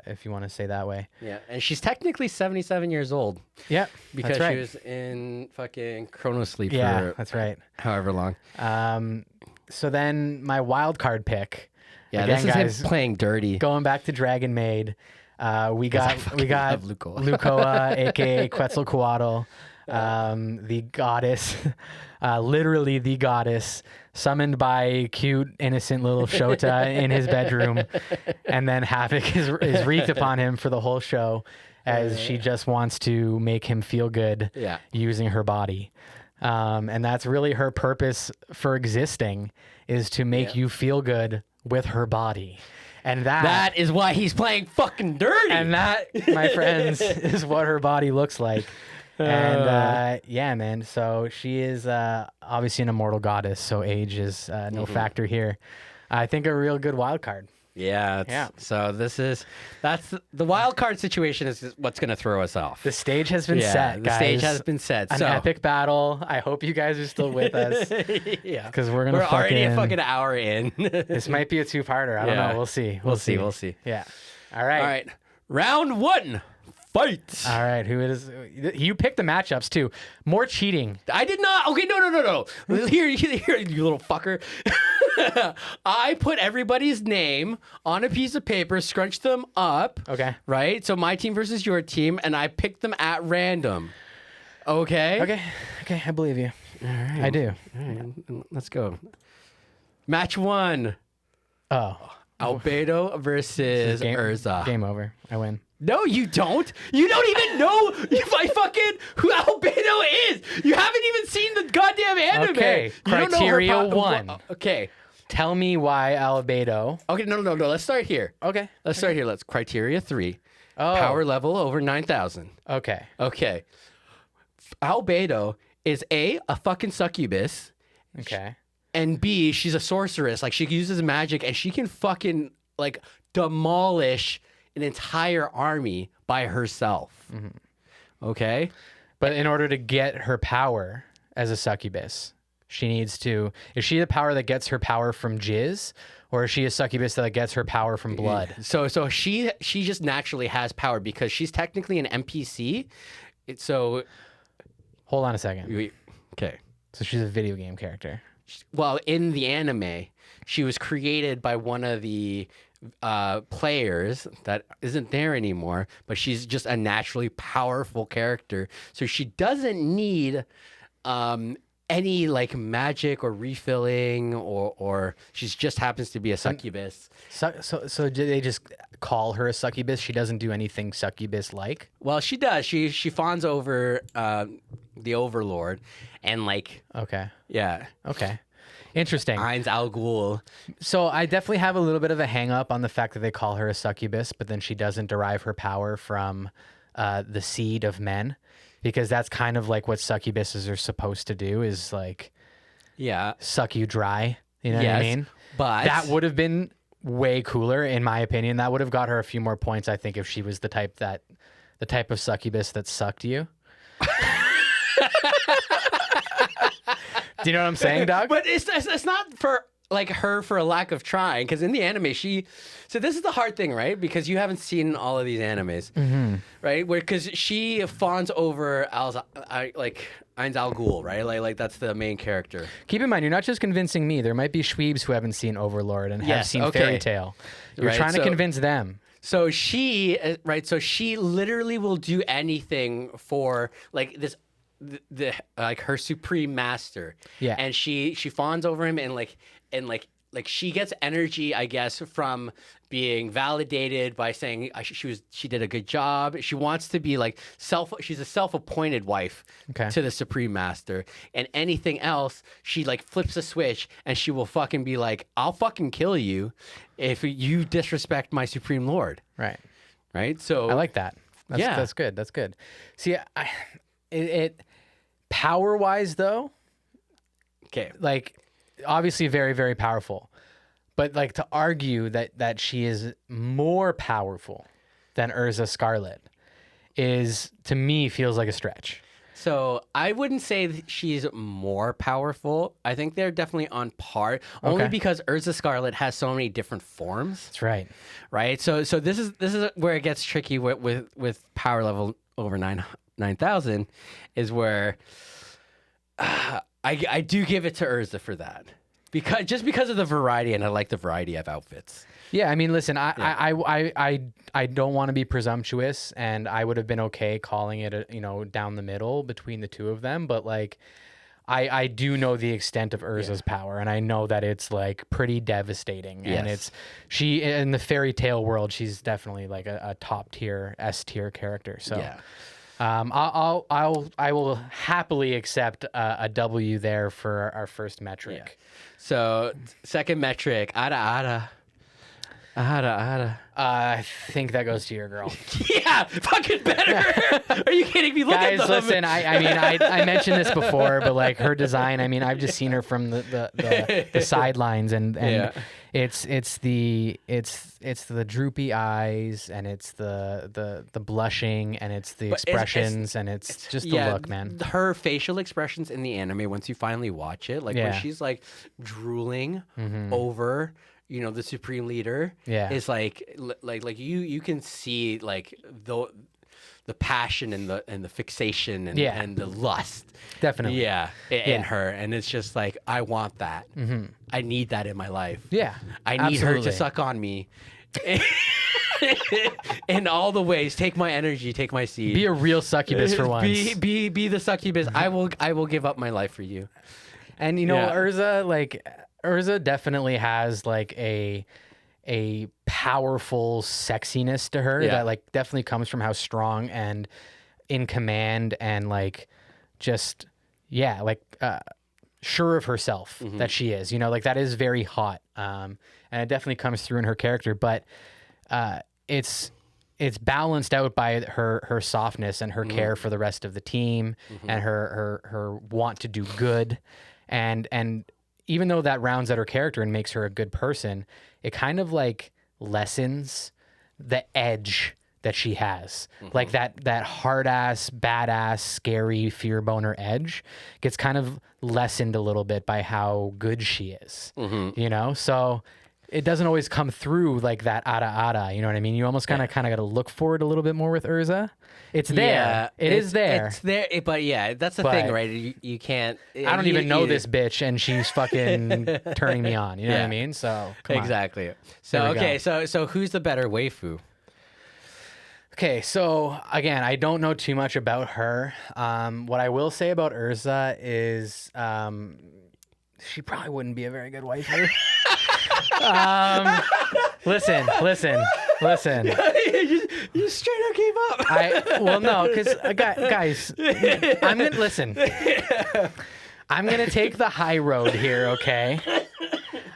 if you want to say that way. Yeah. And she's technically 77 years old. Yeah. Because that's right. she was in fucking Chrono Sleep for that's right. However long. So then my wild card pick. Yeah, again, this is guys, him playing dirty. Going back to Dragon Maid. We got Lukoa, aka Quetzalcoatl, the goddess, literally the goddess, summoned by cute, innocent little Shota in his bedroom, and then havoc is wreaked upon him for the whole show, as she just wants to make him feel good using her body. And that's really her purpose for existing, is to make you feel good with her body. And that is why he's playing fucking dirty. And that, my friends, is what her body looks like. And yeah, man. So she is obviously an immortal goddess. So age is no factor here. I think a real good wild card. Yeah. So that's the wild card situation is what's going to throw us off. The stage has been set, guys. The stage has been set. An epic battle. I hope you guys are still with us. Yeah. Because we're already a fucking hour in. This might be a two-parter. I don't know. We'll see. We'll see. Yeah. All right. Round one. Fight. All right. Who is? You picked the matchups too. More cheating. I did not. Okay, no. Here, you little fucker. I put everybody's name on a piece of paper, scrunched them up. Okay. Right? So my team versus your team, and I picked them at random. Okay? Okay, I believe you. All right. I do. All right. Let's go. Match one. Oh. Albedo versus Urza. Game over. I win. No, you don't. You don't even know who Albedo is. You haven't even seen the goddamn anime. Okay, You don't know her criteria one. Okay. Tell me why Albedo. Okay, no. Let's start here. Okay. Let's start here. Let's criteria 3. Oh. Power level over 9,000. Okay. Okay. Albedo is a fucking succubus. Okay. And B, she's a sorceress. Like, she uses magic and she can fucking, like, demolish an entire army by herself. Okay? But in order to get her power as a succubus, she needs to... Is she the power that gets her power from jizz? Or is she a succubus that gets her power from blood? So she just naturally has power because she's technically an NPC. So... Hold on a second. Okay. So she's a video game character. Well, in the anime, she was created by one of the players that isn't there anymore, but she's just a naturally powerful character. So she doesn't need any like magic or refilling, or she just happens to be a succubus. So do they just call her a succubus? She doesn't do anything succubus-like? Well, she does. She fawns over the Overlord, and like... Okay. Yeah. Okay. Interesting. Ainz Al Ghul. So I definitely have a little bit of a hang up on the fact that they call her a succubus, but then she doesn't derive her power from the seed of men, because that's kind of like what succubuses are supposed to do, is like suck you dry. You know what I mean? But that would have been way cooler, in my opinion. That would have got her a few more points, I think, if she was the type of succubus that sucked you. Do you know what I'm saying, dog? But it's not for like her for a lack of trying, because in the anime so this is the hard thing, right? Because you haven't seen all of these animes, right? Because she fawns over Ainz Al Ghul, right? Like that's the main character. Keep in mind, you're not just convincing me. There might be shweebs who haven't seen Overlord and have seen Fairy Tail. You're trying to convince them. So she literally will do anything for like this. Like her supreme master, and she fawns over him, and she gets energy, I guess, from being validated by saying she did a good job. She wants to be like she's a self-appointed wife to the supreme master, and anything else she like flips a switch and she will fucking be like, I'll fucking kill you if you disrespect my supreme lord. Right. So I like that. That's good. That's good. See, it power-wise, though, like, obviously very, very powerful. But, like, to argue that she is more powerful than Urza Scarlet is, to me, feels like a stretch. So I wouldn't say that she's more powerful. I think they're definitely on par, only because Urza Scarlet has so many different forms. That's right. Right? So this is where it gets tricky with power level over 9,000, is where I do give it to Urza for that, because of the variety, and I like the variety of outfits. Yeah, I mean, listen, I don't want to be presumptuous, and I would have been okay calling it down the middle between the two of them, but like I do know the extent of Urza's power, and I know that it's like pretty devastating. And it's she in the fairy tale world, she's definitely like a top tier S tier character. So I will happily accept a W there for our first metric. So second metric, Ada. I think that goes to your girl. Yeah, fucking better. Are you kidding me? Look Guys, at them. listen, I mentioned this before, but like her design, I mean, I've just seen her from the sidelines, and it's the droopy eyes, and it's the blushing, and it's the expressions, and it's just the look, man. Her facial expressions in the anime, once you finally watch it, like when she's like drooling over the supreme leader, is like you can see like the passion and the fixation and the lust, definitely, in her, and it's just like, I want that. I need that in my life. I need her to suck on me in all the ways. Take my energy, take my seed. Be a real succubus for once. Be the succubus. I will give up my life for you. And Urza definitely has like a a powerful sexiness to her that like definitely comes from how strong and in command and like just like sure of herself that she is, you know, like that is very hot, and it definitely comes through in her character, but it's balanced out by her softness and her care for the rest of the team and her want to do good, and even though that rounds out her character and makes her a good person, it kind of like lessens the edge that she has. Like that hard ass, badass, scary fear boner edge gets kind of lessened a little bit by how good she is, you know? So it doesn't always come through like that ada, you know what I mean? You almost kind of got to look for it a little bit more with Urza. It's there. Yeah, it is there. It's there, but yeah, that's the thing, right? You can't. I don't even know this bitch, and she's fucking turning me on. You know what I mean? So exactly. On. So okay, so who's the better waifu? Okay, so again, I don't know too much about her. What I will say about Urza is she probably wouldn't be a very good waifu. Listen. You straight up gave up. Well, no, because guys, I'm gonna listen. I'm gonna take the high road here, okay?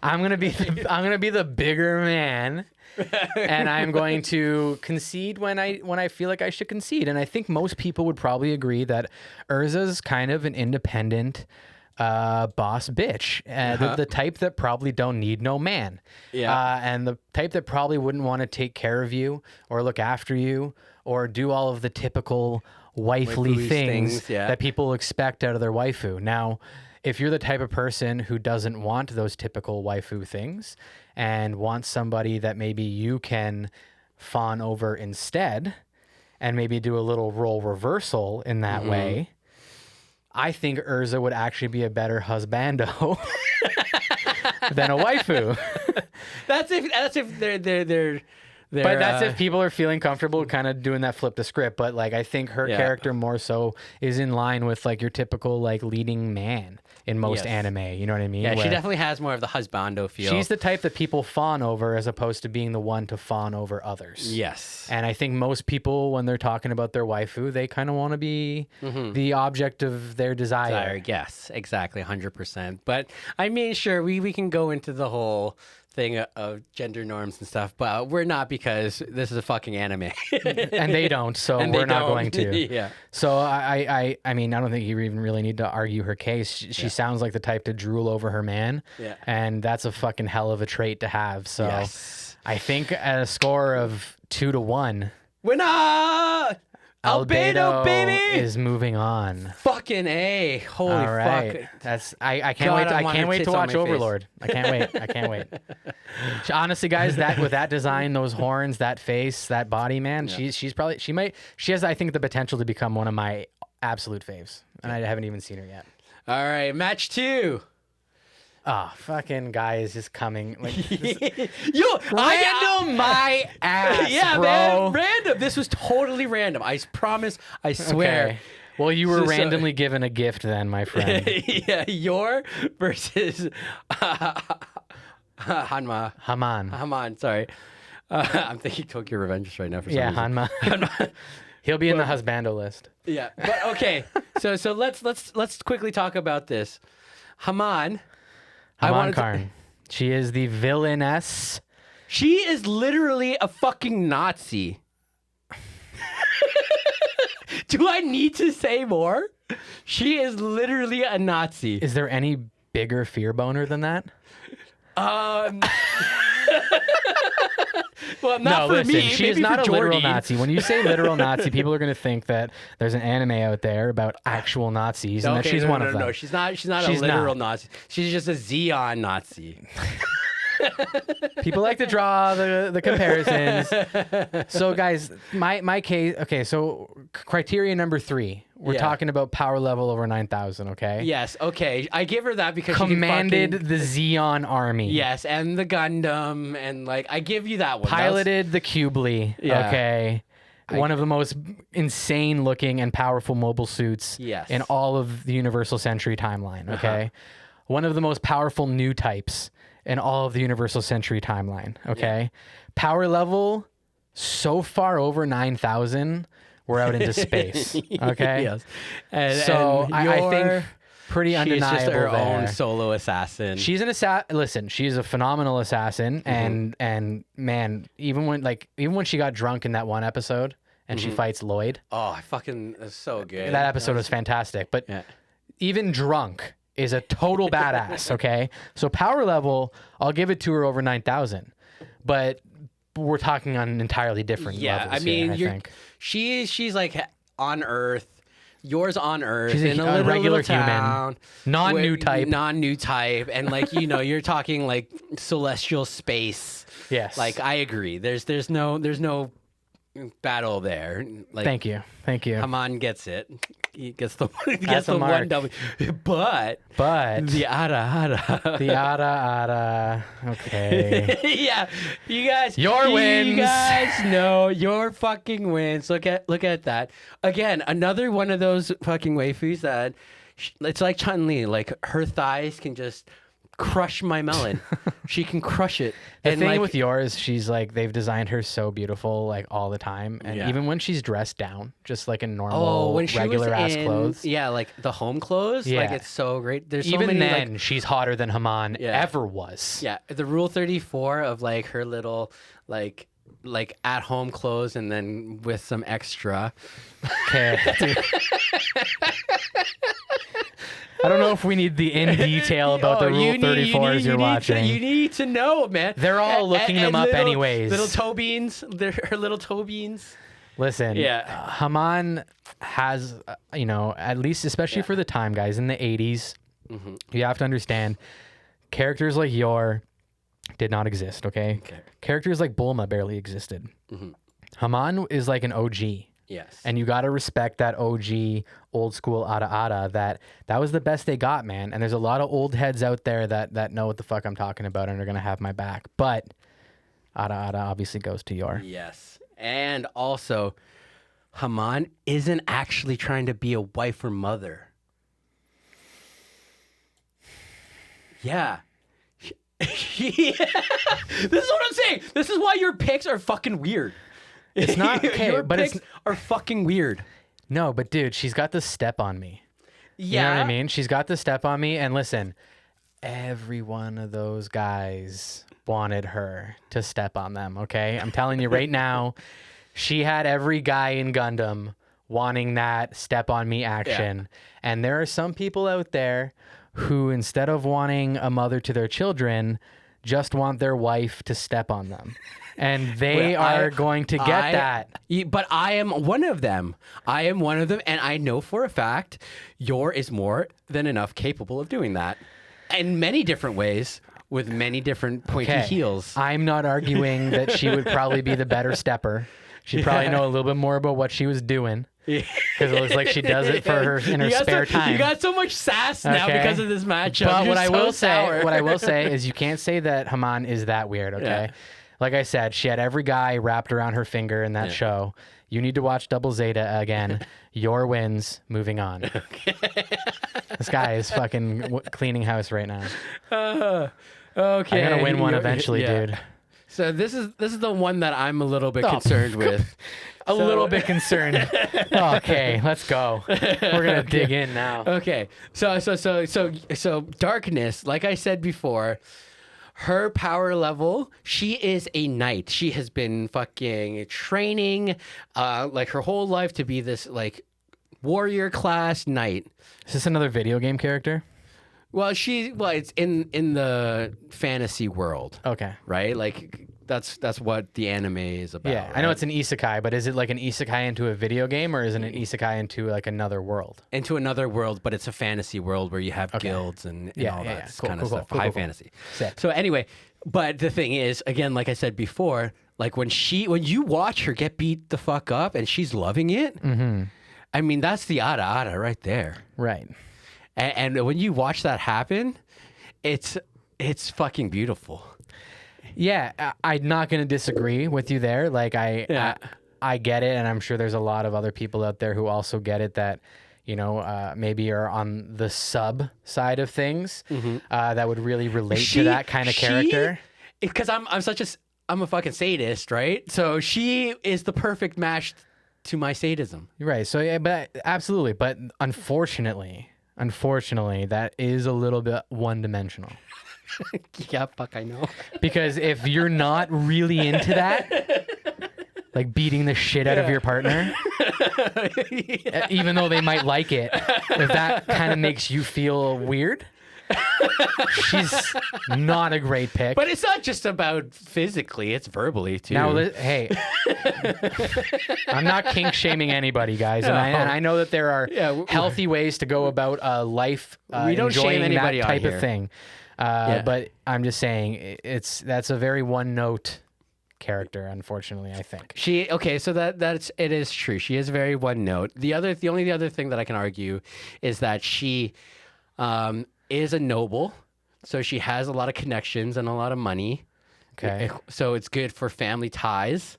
I'm gonna be the bigger man. And I'm going to concede when I feel like I should concede. And I think most people would probably agree that Urza's kind of an independent boss bitch, the type that probably don't need no man, and the type that probably wouldn't want to take care of you or look after you or do all of the typical wifely things that people expect out of their waifu. Now, if you're the type of person who doesn't want those typical waifu things and wants somebody that maybe you can fawn over instead and maybe do a little role reversal in that way, I think Urza would actually be a better husbando than a waifu. That's if they're but that's if people are feeling comfortable kind of doing that flip the script. But like, I think her character more so is in line with like your typical like leading man in most anime. You know what I mean? Yeah, she definitely has more of the husbando feel. She's the type that people fawn over as opposed to being the one to fawn over others. Yes. And I think most people, when they're talking about their waifu, they kind of want to be the object of their desire. Yes, exactly, 100%. But I mean, sure, we can go into the whole thing of gender norms and stuff, but we're not, because this is a fucking anime. And they don't, so we're not going to. Yeah. So I mean, I don't think you even really need to argue her case. She sounds like the type to drool over her man. Yeah. And that's a fucking hell of a trait to have. So I think at a score of 2-1, winner! Albedo, baby, is moving on. Fucking A. Holy fuck. That's I can't wait. I can't wait to watch Overlord. I can't wait. Honestly, guys, with that design, those horns, that face, that body, man, she has, I think, the potential to become one of my absolute faves. And I haven't even seen her yet. All right, match 2. Oh, fucking guy is just coming. Like, random my ass, yeah, bro. Man, random. This was totally random. I promise. I swear. Okay. Well, you were randomly given a gift then, my friend. Yeah, your versus Hanma. Haman, sorry. I'm thinking Tokyo Revengers right now for some reason. Hanma. He'll be in the husbando list. Yeah, but okay. So let's quickly talk about this. Haman Karn. She is the villainess. She is literally a fucking Nazi. Do I need to say more? She is literally a Nazi. Is there any bigger fear boner than that? Well, not for me. She is not a literal Nazi. When you say literal Nazi, people are going to think that there's an anime out there about actual Nazis, and that she's one of them. No, she's not a literal Nazi. She's just a Xeon Nazi. People like to draw the comparisons. So, guys, my case. Okay, so criteria number 3. We're talking about power level over 9,000. Okay. Yes. Okay. I give her that because commanded she can the Xeon army. Yes, and the Gundam, and like I give you that one. Piloted the Cubely. Yeah. Okay. One of the most insane looking and powerful mobile suits in all of the Universal Century timeline. Okay. One of the most powerful new types in all of the Universal Century timeline. Okay, power level so far over 9,000. We're out into space. Okay, Yes. so I think pretty she's undeniable. just her own there. solo assassin. She's an assassin. Listen, she's a phenomenal assassin, and man, even when she got drunk in that one episode and she fights Lloyd. Oh, that's so good. That episode was fantastic. But even drunk is a total badass. Okay, so power level, I'll give it to her over 9,000, but we're talking on entirely different levels. I mean, here, I think. she's like on Earth. Yours on Earth. She's in a regular town, human, non-new type, and like you're talking like celestial space. Yes, like I agree. There's no battle there. Like, thank you. Haman gets it. He gets the mark. one W. But the ada. Okay. yeah, you guys. Your wins. You guys know your fucking wins. Look at that. Again, another one of those fucking waifus that it's like Chun-Li. Like her thighs can just crush my melon. She can crush it. The and thing like, with yours, she's like, they've designed her so beautiful, like all the time, and even when she's dressed down, just like in normal, regular ass clothes. Yeah, like the home clothes. Yeah. Like it's so great. There's so even many, then, like, she's hotter than Haman ever was. Yeah, the Rule 34 of like her little like at home clothes and then with some extra. Okay. I don't know if we need the in detail about the Rule 34s you're watching. You need to know, man. They're all looking them up anyways. Little toe beans. Her little toe beans. Listen, Haman has, at least, especially for the time, guys, in the 80s, you have to understand, characters like Yor did not exist, okay? Characters like Bulma barely existed. Haman is like an OG. Yes. And you got to respect that OG, old school Ada, that was the best they got, man. And there's a lot of old heads out there that know what the fuck I'm talking about and are going to have my back. But Ada obviously goes to Yor. Yes. And also, Haman isn't actually trying to be a wife or mother. Yeah. This is what I'm saying. This is why your picks are fucking weird. It's not okay, your but picks are fucking weird. No, but dude, she's got the step on me. Yeah. You know what I mean? She's got the step on me. And listen, every one of those guys wanted her to step on them, okay? I'm telling you right now, she had every guy in Gundam wanting that step on me action. Yeah. And there are some people out there who, instead of wanting a mother to their children, just want their wife to step on them. And they are going to get that. But I am one of them. And I know for a fact Yor is more than enough capable of doing that in many different ways with many different pointy heels. I'm not arguing that she would probably be the better stepper. She'd probably know a little bit more about what she was doing. Because it looks like she does it for her in her spare time. You got so much sass now because of this matchup. But what I will say is you can't say that Haman is that weird, okay? Yeah. Like I said, she had every guy wrapped around her finger in that show. You need to watch Double Zeta again. Yor wins. Moving on. Okay. This guy is fucking cleaning house right now. Okay. I'm gonna win one eventually, dude. So this is the one that I'm a little bit concerned with. A little bit concerned. Okay, let's go. We're gonna dig in now. Okay. So Darkness, like I said before, her power level, she is a knight. She has been fucking training like her whole life to be this like warrior class knight. Is this another video game character? Well, it's in the fantasy world. Okay. Right? Like that's what the anime is about. Yeah, right? I know it's an isekai, but is it like an isekai into a video game, or is it an isekai into like another world? Into another world, but it's a fantasy world where you have guilds and all that kind of stuff. High fantasy. Sick. So anyway, but the thing is, again, like I said before, like when you watch her get beat the fuck up and she's loving it, I mean, that's the Ada right there. Right. And when you watch that happen, it's fucking beautiful. Yeah, I'm not going to disagree with you there. Like I get it, and I'm sure there's a lot of other people out there who also get it that, maybe are on the sub side of things, that would really relate to that kind of character. Because I'm a fucking sadist, right? So she is the perfect match to my sadism. Right. So yeah, but absolutely. But unfortunately, that is a little bit one-dimensional. Yeah, fuck, I know. Because if you're not really into that, like beating the shit out of your partner, even though they might like it, if that kind of makes you feel weird, she's not a great pick. But it's not just about physically, it's verbally too. Now, hey, I'm not kink shaming anybody, guys, and I know that there are healthy ways to go about life. We don't shame anybody that type on here. of thing. But I'm just saying that's a very one-note character, unfortunately, I think. So it is true. She is very one note. The only other thing that I can argue is that she is a noble, so she has a lot of connections and a lot of money. Okay. So it's good for family ties.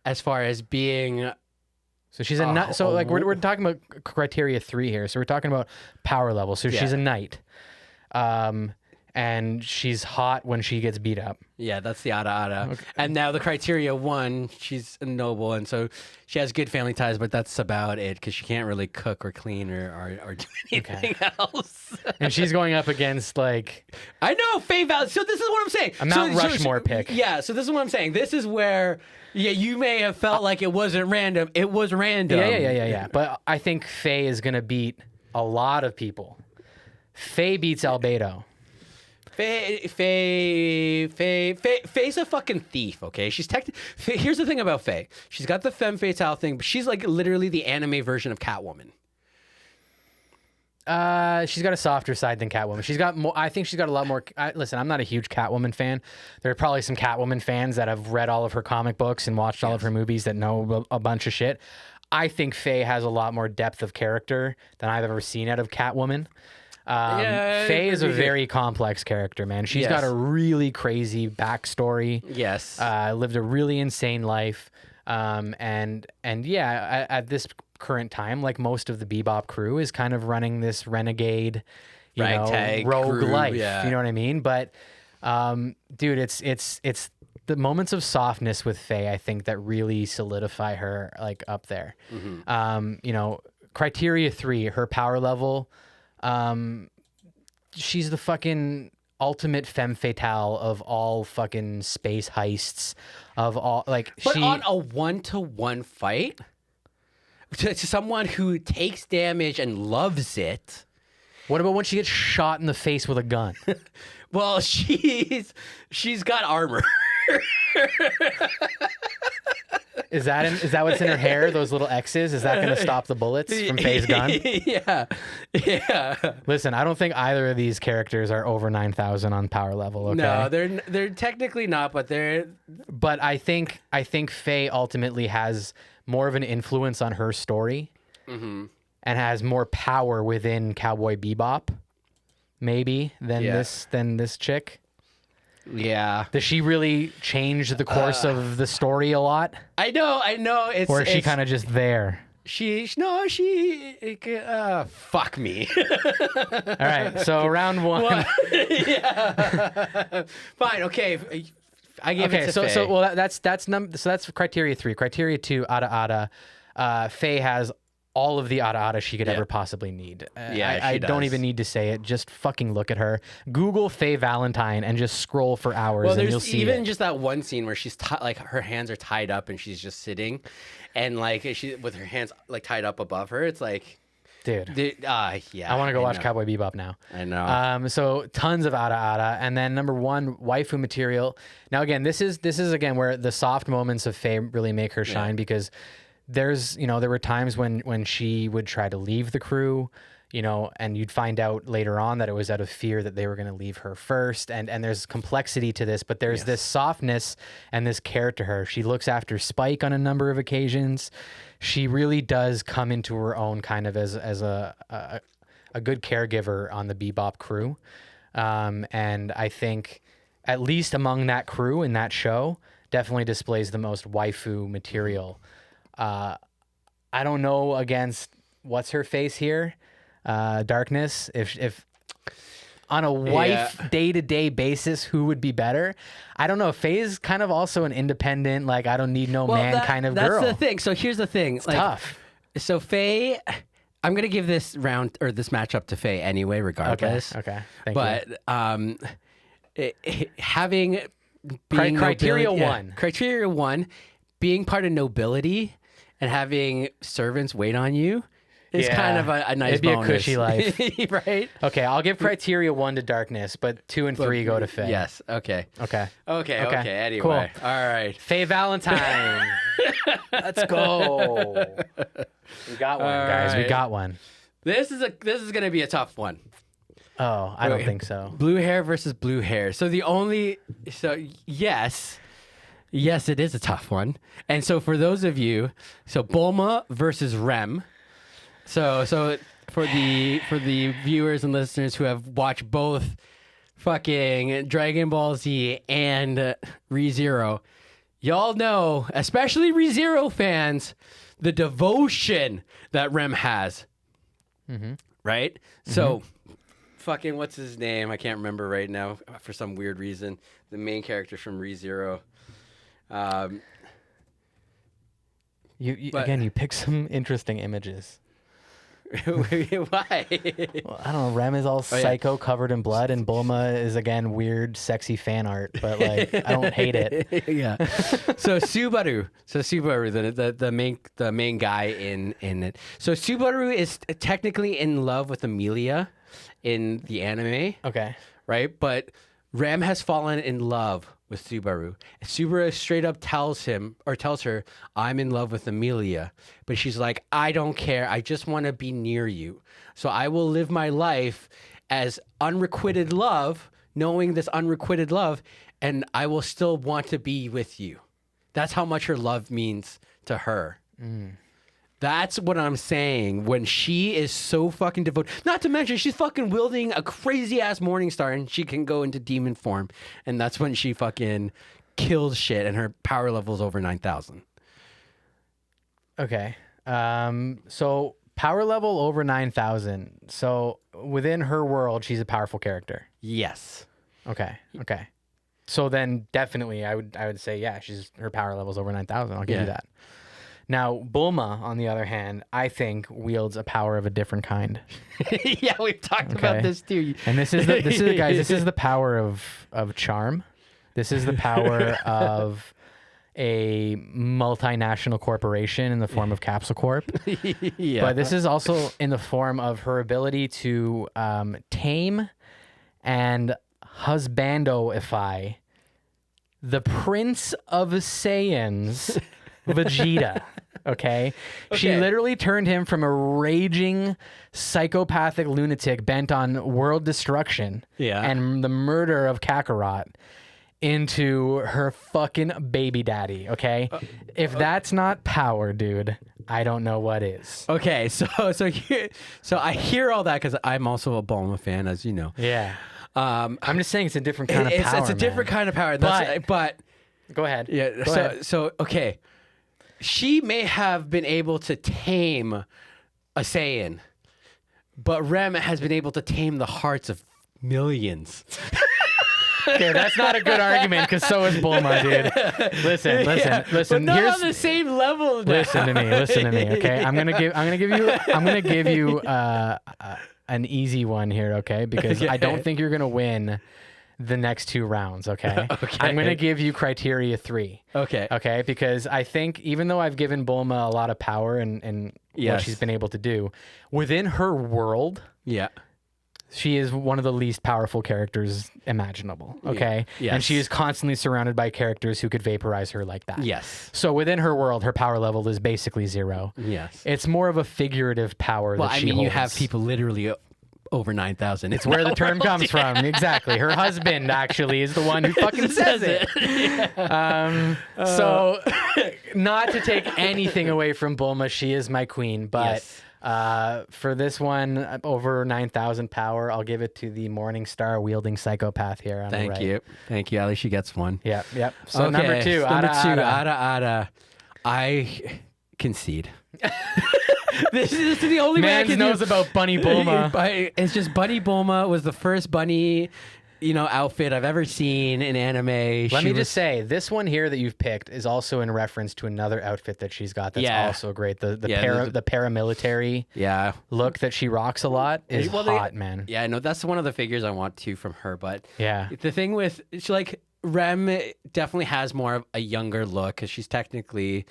As far as being, so she's a knight. So like we're talking about criteria 3 here. So we're talking about power level. So she's a knight. And she's hot when she gets beat up. Yeah, that's the ada. Okay. And now the criteria 1, she's a noble, and so she has good family ties, but that's about it because she can't really cook or clean or do anything else. And she's going up against like, I know, Faye Val. So this is what I'm saying. A Mount Rushmore pick. Yeah, so this is what I'm saying. This is where you may have felt like it wasn't random. It was random. Yeah. But I think Faye is gonna beat a lot of people. Faye beats Albedo. Faye's a fucking thief, okay? Here's the thing about Faye. She's got the femme fatale thing, but she's like literally the anime version of Catwoman. She's got a softer side than Catwoman. She's got more. I think she's got a lot more. Listen, I'm not a huge Catwoman fan. There are probably some Catwoman fans that have read all of her comic books and watched all of her movies that know a bunch of shit. I think Faye has a lot more depth of character than I've ever seen out of Catwoman. Faye is a very complex character, man. She's got a really crazy backstory. Yes. Lived a really insane life. And at this current time, like most of the Bebop crew is kind of running this renegade, rogue crew, life. Yeah. You know what I mean? But, dude, it's the moments of softness with Faye, I think, that really solidify her like up there. Criteria 3, her power level. She's the fucking ultimate femme fatale of all fucking space heists of all, like, but on a 1-to-1 fight to someone who takes damage and loves it. What about when she gets shot in the face with a gun? Well, she's got armor. Is that what's in her hair? Those little X's? Is that going to stop the bullets from Faye's gun? Yeah. Listen, I don't think either of these characters are over 9,000 on power level. Okay? No, they're technically not, but they're. But I think Faye ultimately has more of an influence on her story, and has more power within Cowboy Bebop, maybe than this chick. Yeah. Does she really change the course of the story a lot? I know. Or is she kind of just there? Fuck me. All right. So round 1. Yeah. Fine. Okay. I gave it to Faye. That's criteria 3. Criteria 2, Ada. Faye has all of the Ada she could ever possibly need. I don't even need to say it. Just fucking look at her. Google Faye Valentine and just scroll for hours, and you'll see even just that one scene where she's like her hands are tied up and she's just sitting, and like she with her hands like tied up above her. It's like, dude. I want to go watch Cowboy Bebop now. I know. So tons of Ada, and then number 1, waifu material. Now again, this is again where the soft moments of Faye really make her shine, because there were times when she would try to leave the crew, and you'd find out later on that it was out of fear that they were going to leave her first. And there's complexity to this, but there's this softness and this care to her. She looks after Spike on a number of occasions. She really does come into her own kind of as a good caregiver on the Bebop crew. And I think at least among that crew in that show, definitely displays the most waifu material. I don't know against what's her face here, Darkness. If on a wife day-to-day basis, who would be better? I don't know. Faye is kind of also an independent, like I don't need no man kind of girl. That's the thing. So here's the thing. It's tough. So Faye, I'm gonna give this round or this matchup to Faye anyway, regardless. Okay. Thank you. Having criteria one, being part of nobility and having servants wait on you is kind of a nice It'd be bonus. a cushy life. Right? Okay, I'll give criteria 1 to Darkness, but 2 and 3 go to Faye. Yes. Okay. Okay. Anyway. Cool. All right. Faye Valentine. Let's go. We got one, guys. We got one. This is gonna be a tough one. Oh, I don't think so. Blue hair versus blue hair. Yes, it is a tough one. And so for those of you, Bulma versus Rem. So for the viewers and listeners who have watched both fucking Dragon Ball Z and ReZero, y'all know, especially ReZero fans, the devotion that Rem has. Mm-hmm. Right? Mm-hmm. So fucking what's his name? I can't remember right now for some weird reason. The main character from ReZero. You pick some interesting images. Why? Well, I don't know. Rem is all psycho, covered in blood, and Bulma is again weird, sexy fan art. But like, I don't hate it. Yeah. So Subaru, the main guy in it. So Subaru is technically in love with Amelia in the anime. Okay. Right, but Rem has fallen in love with Subaru. Subaru straight up tells her, I'm in love with Amelia. But she's like, I don't care. I just want to be near you. So I will live my life as unrequited love, knowing this unrequited love, and I will still want to be with you. That's how much her love means to her. Mm. That's what I'm saying. When she is so fucking devoted, not to mention she's fucking wielding a crazy ass Morning Star and she can go into demon form. And that's when she fucking kills shit and her power level is over 9,000. Okay. So power level over 9,000. So within her world, she's a powerful character. Yes. Okay. So then definitely I would say, yeah, her power level's over 9,000. I'll give you that. Now, Bulma, on the other hand, I think wields a power of a different kind. Yeah, we've talked about this too. And this is the power of charm. This is the power of a multinational corporation in the form of Capsule Corp. Yeah. But this is also in the form of her ability to tame and husbandoify the Prince of Saiyans, Vegeta. Okay? She literally turned him from a raging psychopathic lunatic bent on world destruction and the murder of Kakarot into her fucking baby daddy. Okay? If that's not power, dude, I don't know what is. Okay, so I hear all that because I'm also a Bulma fan, as you know. Yeah. I'm just saying it's a different kind of power. It's a different kind of power. But go ahead. Yeah. Go ahead. So okay. She may have been able to tame a Saiyan, but Rem has been able to tame the hearts of millions. Okay, that's not a good argument because so is Bulma, dude. Listen. But not on the same level. Now. Listen to me. Okay, I'm gonna give you an easy one here. Okay, because I don't think you're gonna win the next 2 rounds. Okay. I'm gonna give you criteria 3. Okay, because I think even though I've given Bulma a lot of power and what she's been able to do within her world, she is one of the least powerful characters imaginable. Okay, and she is constantly surrounded by characters who could vaporize her like that. Yes. So within her world, her power level is basically 0. Yes. It's more of a figurative power. Well, that she holds. You have people literally over 9,000. It's where the term comes from. Exactly. Her husband actually is the one who fucking says it. So not to take anything away from Bulma, she is my queen, but for this one, over 9,000 power, I'll give it to the Morning Star wielding psychopath here on the right. Thank you. At least she gets one. Yep. So number 2, Ada. I concede. This is the only way I Man can knows about Bunny Bulma. It's just Bunny Bulma was the first bunny, outfit I've ever seen in anime. Let me just say, this one here that you've picked is also in reference to another outfit that she's got that's also great. The paramilitary look that she rocks a lot is hot, man. Yeah, no, that's one of the figures I want too from her. But the thing with Rem definitely has more of a younger look because she's technically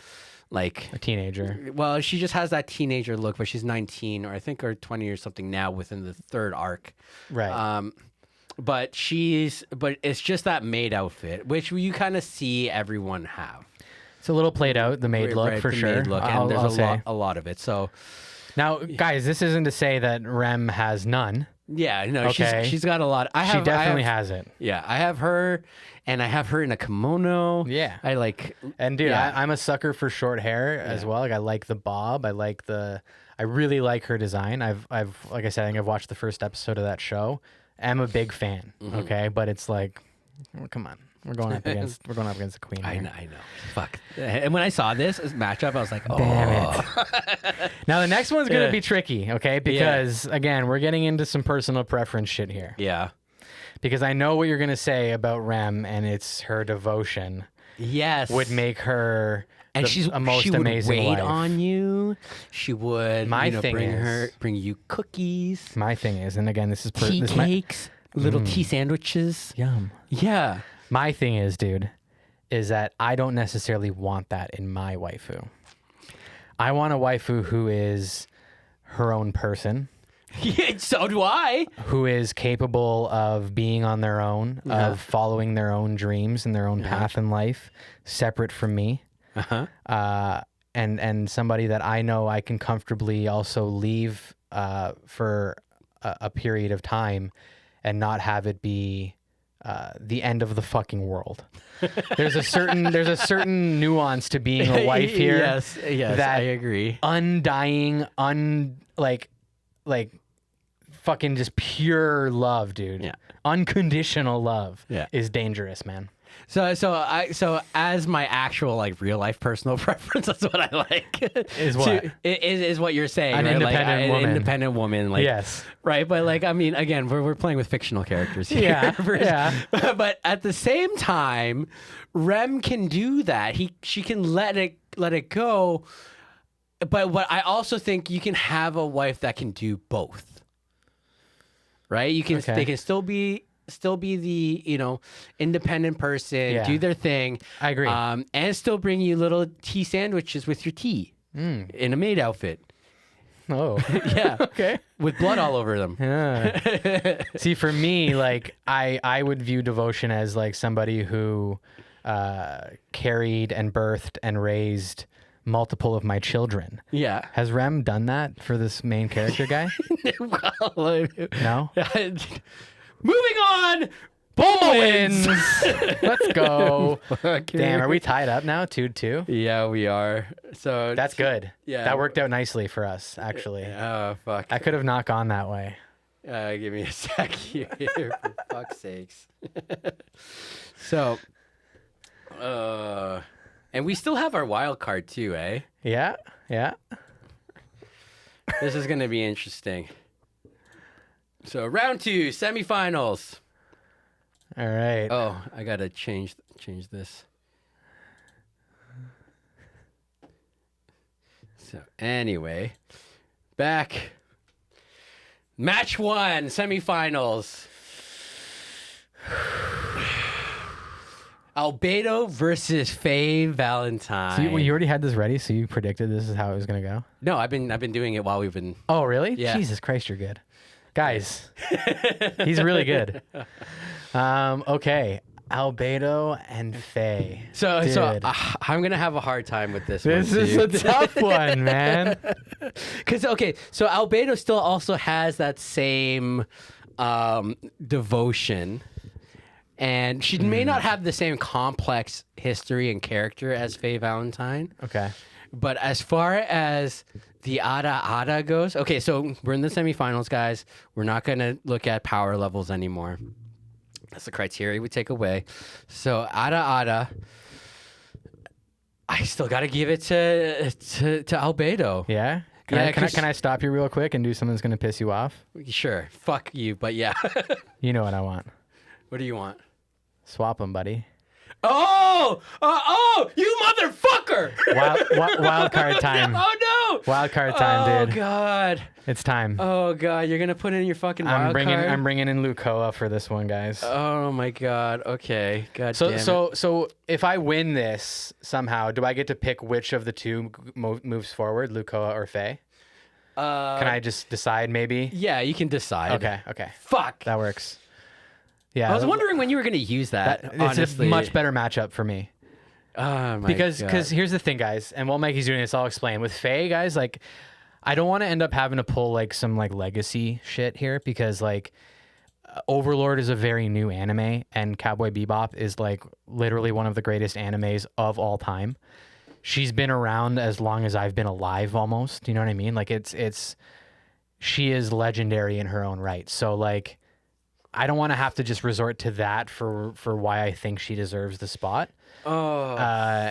like a teenager. Well, she just has that teenager look, but she's 19 or 20 or something now within the third arc. Right. But it's just that maid outfit, which you kind of see everyone have. It's a little played out, the maid look, for sure. Maid look, and there's a lot of it. So now, guys, this isn't to say that Rem has none. Yeah, no, she's got a lot. She definitely has it. Yeah, I have her, and I have her in a kimono. Yeah, I like. And dude, I'm a sucker for short hair as well. Like I like the bob. I really like her design. I've like I said, I think I've watched the first episode of that show. I'm a big fan. Okay, but it's like, come on. We're going up against the queen. I know. Fuck. And when I saw this matchup, I was like, oh. Damn it. Now the next one's gonna be tricky, okay? Because again, we're getting into some personal preference shit here. Yeah. Because I know what you're gonna say about Rem, and it's her devotion. Yes. Would make her and she would amazing wait wife. on you. She would bring you cookies. My thing is, and again, this is tea cakes, little tea sandwiches. Yum. Yeah. My thing is, dude, is that I don't necessarily want that in my waifu. I want a waifu who is her own person. Yeah, so do I. Who is capable of being on their own, of following their own dreams and their own path in life, separate from me. And somebody that I know I can comfortably also leave for a period of time and not have it be the end of the fucking world. There's a certain nuance to being a wife here. Yes, that I agree. Undying, like fucking just pure love, dude. Yeah. Unconditional love is dangerous, man. So as my actual like real life personal preference, that's what I like. Is what is what you're saying? An right? independent woman. An independent woman. Like, yes. Right, but like I mean, again, we're playing with fictional characters here. Yeah. But at the same time, Rem can do that. She can let it go. But what I also think you can have a wife that can do both. Right? You can they can still be the independent person, do their thing. I agree. And still bring you little tea sandwiches with your tea in a maid outfit. Oh. Yeah. Okay. With blood all over them. Yeah. See, for me, like I would view devotion as like somebody who carried and birthed and raised multiple of my children. Yeah. Has Rem done that for this main character guy? No? Moving on. Bulma wins. Let's go. Damn, are we tied up now? 2-2? Yeah, we are. So that's good. Yeah. That worked out nicely for us, actually. Oh, fuck. I could have not gone that way. Give me a sec here, for fuck's sakes. So, and we still have our wild card too, eh? Yeah. This is going to be interesting. So round 2, semifinals. All right. Oh, I gotta change this. So anyway, back. Match 1, semifinals. Albedo versus Faye Valentine. So you already had this ready, so you predicted this is how it was gonna go? No, I've been doing it while we've been. Oh, really? Yeah. Jesus Christ, you're good. Guys, he's really good. Okay, Albedo and Faye. So I'm gonna have a hard time with this. This is a tough one, man. Because so Albedo still also has that same devotion, and she may not have the same complex history and character as Faye Valentine. Okay, but as far as the Ada goes, okay, so we're in the semifinals, guys. We're not going to look at power levels anymore. That's the criteria we take away. So Ada, I still got to give it to Albedo. Yeah? Yeah, Can I stop you real quick and do something that's gonna piss you off? Sure. Fuck you, but yeah. You know what I want. What do you want? Swap them, buddy. Oh, you motherfucker! Wild card time. Oh no! Wild card time, dude. Oh god. It's time. Oh god, you're gonna put in your fucking wild card. I'm bringing in Lukoa for this one, guys. Oh my god. Okay. God damn it. So if I win this somehow, do I get to pick which of the two moves forward, Lukoa or Faye? Can I just decide maybe? Yeah, you can decide. Okay. Fuck. That works. Yeah. I was wondering when you were gonna use that. It's honestly, a much better matchup for me. Oh my Because god. here's the thing, guys, and while Mikey's doing this, I'll explain. With Faye, guys, like, I don't want to end up having to pull like some like legacy shit here because like Overlord is a very new anime and Cowboy Bebop is like literally one of the greatest animes of all time. She's been around as long as I've been alive almost. You know what I mean? Like she is legendary in her own right. So like I don't want to have to just resort to that for why I think she deserves the spot. Oh,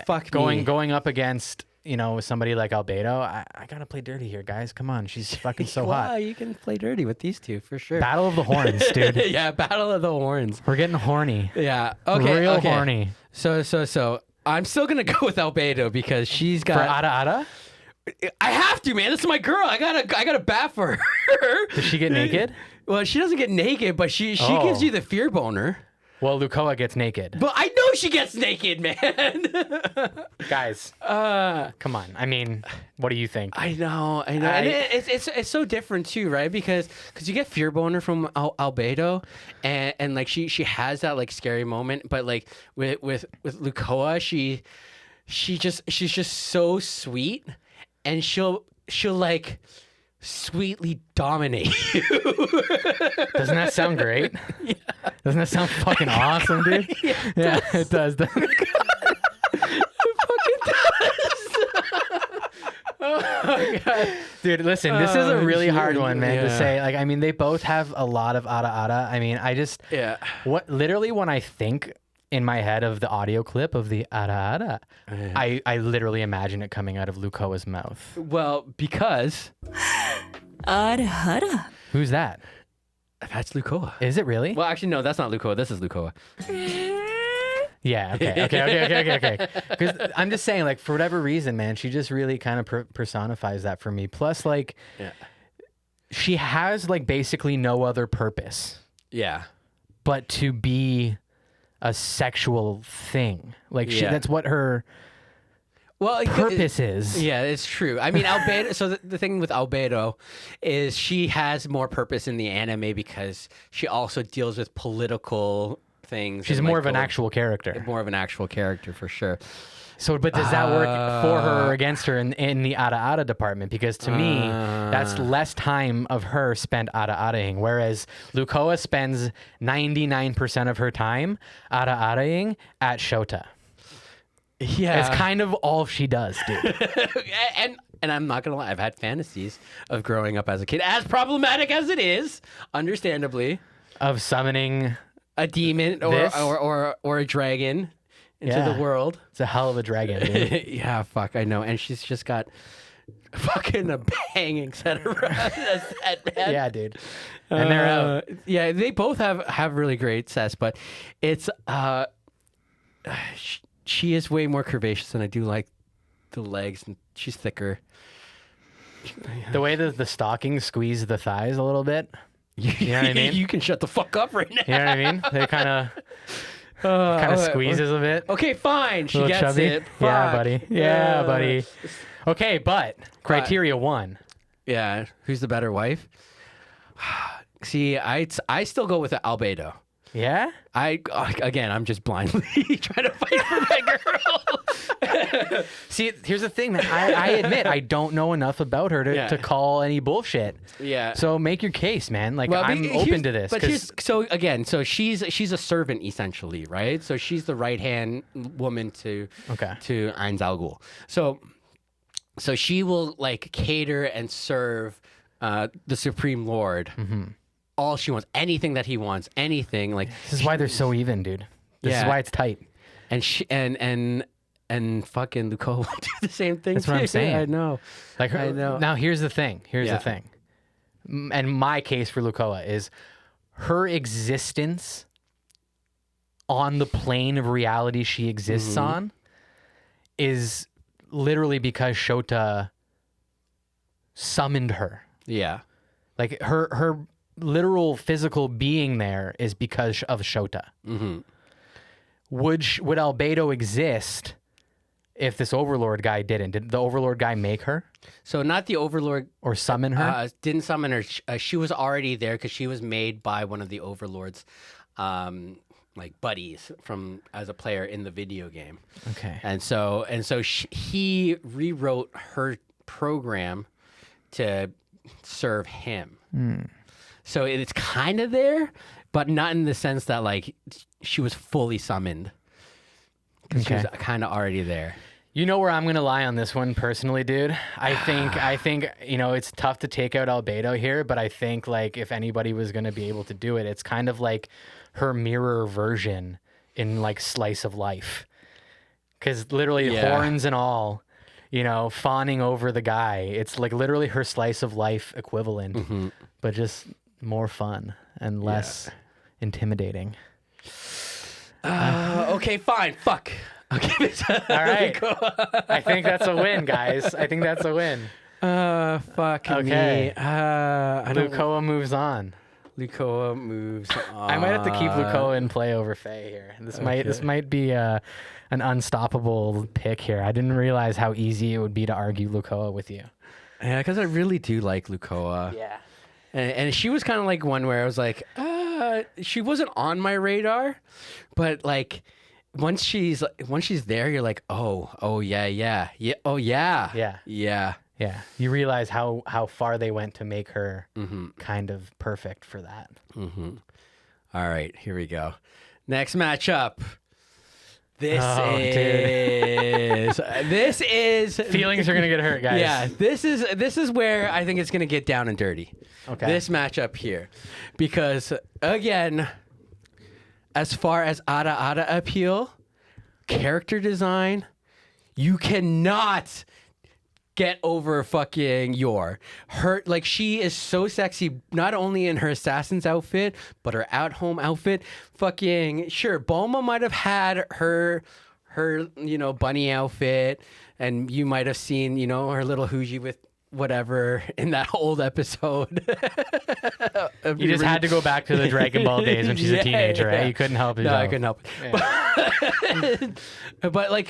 fuck me. Going up against, you know, somebody like Albedo, I gotta play dirty here, guys. Come on, she's fucking so hot. You can play dirty with these two for sure. Battle of the Horns, dude. Yeah, Battle of the Horns. We're getting horny. Yeah. Okay. Real okay. horny. So I'm still gonna go with Albedo because she's For got. Ada? I have to, man. This is my girl. I gotta bat for her. Does she get naked? Well, she doesn't get naked, but she gives you the fear boner. Well, Lukoa gets naked. But I know she gets naked, man. Guys, come on. I mean, what do you think? I know. And it's so different too, right? Because you get fear boner from Albedo, and like she has that like scary moment, but like with Lukoa, she's just so sweet, and she'll like sweetly dominate you. Doesn't that sound great? Yeah. Doesn't that sound fucking awesome, dude? Yeah, it does. It fucking does. Oh my god. Dude, listen, this is a really hard one, man, to Yeah. say. Like, I mean, they both have a lot of Ada. I mean, literally when I think in my head of the audio clip of the Ada, I literally imagine it coming out of Lukoa's mouth. Well, because Ada. Who's that? that's Lukoa. Is it really? Well, actually, no, that's not Lukoa. This is Lukoa. Yeah, okay. Because I'm just saying, like, for whatever reason, man, she just really kind of personifies that for me. Plus, like, she has, like, basically no other purpose Yeah. but to be a sexual thing. Like, that's what her purpose is. Yeah, it's true. I mean, Albedo. So the thing with Albedo is she has more purpose in the anime because she also deals with political things. She's and, more like, of an actual character. More of an actual character for sure. So, but does that work for her or against her in the Ada department? Because to me, that's less time of her spent Ada-ing, whereas Lukoa spends 99% of her time Ada-ing at Shota. Yeah, It's kind of all she does, dude. and I'm not gonna lie, I've had fantasies of growing up as a kid, as problematic as it is, understandably, Of summoning a demon or a dragon into the world. It's a hell of a dragon, dude. Yeah, fuck, I know. And she's just got fucking a banging set of set, man. Yeah, dude. And they're out. Yeah, they both have really great sets, but it's she is way more curvaceous, and I do like the legs, and she's thicker. The way that the stockings squeeze the thighs a little bit. You know what I mean? You can shut the fuck up right now. You know what I mean? They kind of squeezes a bit. Okay, fine. She Little gets chubby. it. Yeah, Fuck. buddy. Yeah, buddy. Okay, but criteria 1. Yeah, who's the better wife? See, I still go with the Albedo. Yeah? I'm just blindly trying to fight for my girl. See, here's the thing, man. I admit I don't know enough about her to call any bullshit. Yeah. So make your case, man. Like, Well, I'm open to this. But so she's a servant essentially, right? So she's the right hand woman to Ain Al Ghul. So she will like cater and serve the Supreme Lord. Mm-hmm. All she wants, anything that he wants, anything like. This is why they're so even, dude. This is why it's tight. And and fucking Lukoa will do the same thing. That's what I'm saying. I know. Like, I know. Now, here's the thing. And my case for Lukoa is her existence on the plane of reality she exists on is literally because Shota summoned her. Yeah. Like her literal physical being there is because of Shota. Would Albedo exist if this Overlord guy didn't? Did the Overlord guy make her So not the Overlord or summon her? didn't summon her. She was already there because she was made by one of the Overlord's like buddies from as a player in the video game. Okay. And so he rewrote her program to serve him. So it's kind of there, but not in the sense that like she was fully summoned. 'Cause she was kind of already there. You know where I'm gonna lie on this one personally, dude. I think it's tough to take out Albedo here, but I think like if anybody was gonna be able to do it, it's kind of like her mirror version in like Slice of Life, because literally horns and all, fawning over the guy. It's like literally her Slice of Life equivalent, but just more fun and less intimidating. Okay, fine. Fuck. Okay. All right. I think that's a win, guys. I think that's a win. Fuck Okay. me. Lukoa moves on. Lukoa moves on. I might have to keep Lukoa in play over Faye here. This might be an unstoppable pick here. I didn't realize how easy it would be to argue Lukoa with you. Yeah, because I really do like Lukoa. Yeah. And she was kind of like one where I was like, she wasn't on my radar, but like once she's there, you're like, oh yeah, oh yeah. Yeah. You realize how far they went to make her kind of perfect for that. All right, here we go. Next matchup. This is Feelings are gonna get hurt, guys. Yeah, this is where I think it's gonna get down and dirty. Okay. This matchup here, because again, as far as Ada appeal, character design, you cannot get over fucking her. Like, she is so sexy, not only in her assassin's outfit, but her at-home outfit. Fucking sure, Bulma might have had her bunny outfit, and you might have seen her little Huji with whatever in that old episode. You just had to go back to the Dragon Ball days when she's a teenager, right? You couldn't help it. No, I couldn't help it. Yeah. But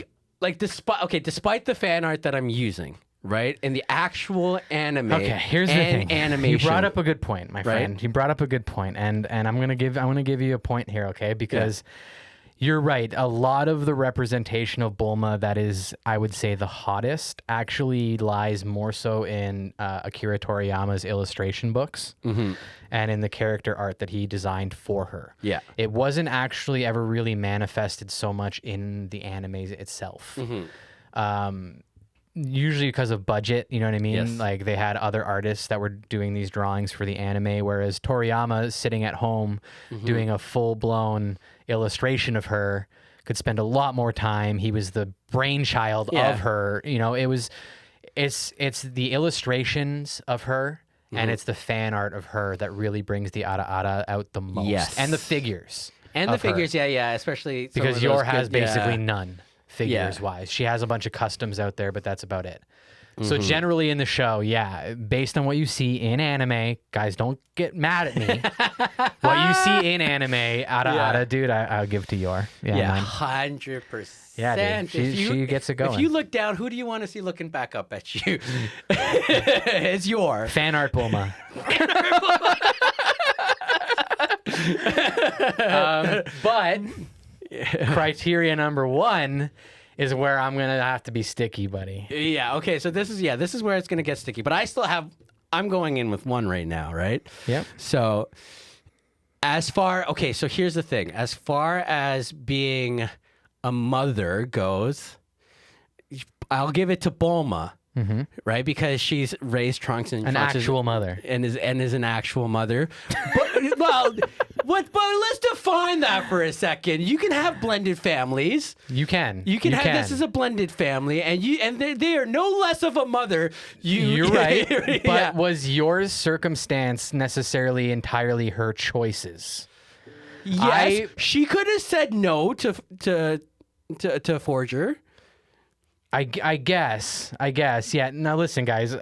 despite the fan art that I'm using, right, in the actual anime. Okay, here's the thing. Animation. You brought up a good point, my friend. Right? You brought up a good point, and I'm gonna give you a point here, okay? Because you're right. A lot of the representation of Bulma that is, I would say, the hottest actually lies more so in Akira Toriyama's illustration books and in the character art that he designed for her. Yeah. It wasn't actually ever really manifested so much in the anime itself. Usually because of budget, you know what I mean? Yes. Like, they had other artists that were doing these drawings for the anime, whereas Toriyama is sitting at home doing a full-blown illustration of her, could spend a lot more time. He was the brainchild of her. It's the illustrations of her and it's the fan art of her that really brings the Ada out the most. Yes. And the figures. And the figures, especially because Yor has basically none. Figures-wise. She has a bunch of customs out there, but that's about it. So generally in the show, based on what you see in anime, guys, don't get mad at me. What you see in anime, Ada, dude, I'll give to Yor. 100%. Yeah, dude. She gets it going. If you look down, who do you want to see looking back up at you? It's Yor. Fan art Bulma. But criteria number one is where I'm gonna have to be sticky, buddy. Yeah. Okay. So this is where it's gonna get sticky. But I'm going in with one right now, right? Yep. So so here's the thing. As far as being a mother goes, I'll give it to Bulma. Right, because she's raised Trunks and an actual mother, and is an actual mother. But Well, but let's define that for a second. You can have blended families. You can. This is a blended family, and they are no less of a mother. You're right. Yeah. But was your circumstance necessarily entirely her choices? Yes, she could have said no to Forger. I guess. Yeah. Now listen, guys.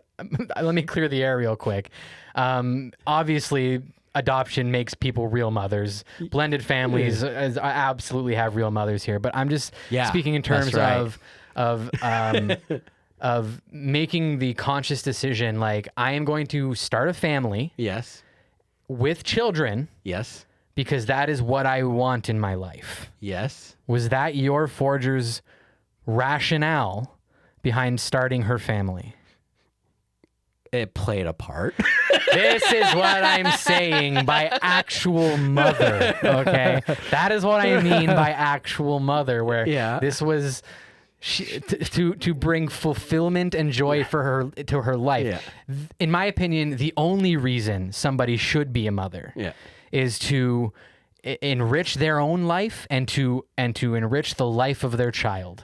Let me clear the air real quick. Obviously, adoption makes people real mothers. Blended families absolutely have real mothers here. But I'm just speaking in terms of making the conscious decision. Like, I am going to start a family. Yes. With children. Yes. Because that is what I want in my life. Yes. Was that your Forger's rationale behind starting her family? It played a part. This is what I'm saying by actual mother, okay? That is what I mean by actual mother, where this was to bring fulfillment and joy for her to her life. Yeah. In my opinion, the only reason somebody should be a mother is to enrich their own life and to enrich the life of their child.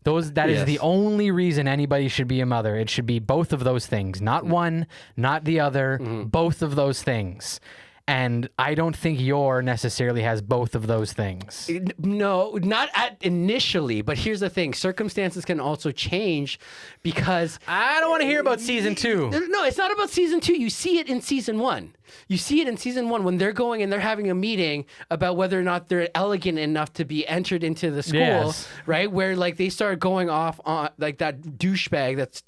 That is the only reason anybody should be a mother. It should be both of those things, not one, not the other, both of those things. And I don't think your necessarily has both of those things. No, not initially. But here's the thing. Circumstances can also change because... I don't want to hear about season 2. No, it's not about season 2. You see it in season 1. You see it in season 1 when they're going and they're having a meeting about whether or not they're elegant enough to be entered into the school, right? Where like they start going off on like that douchebag that's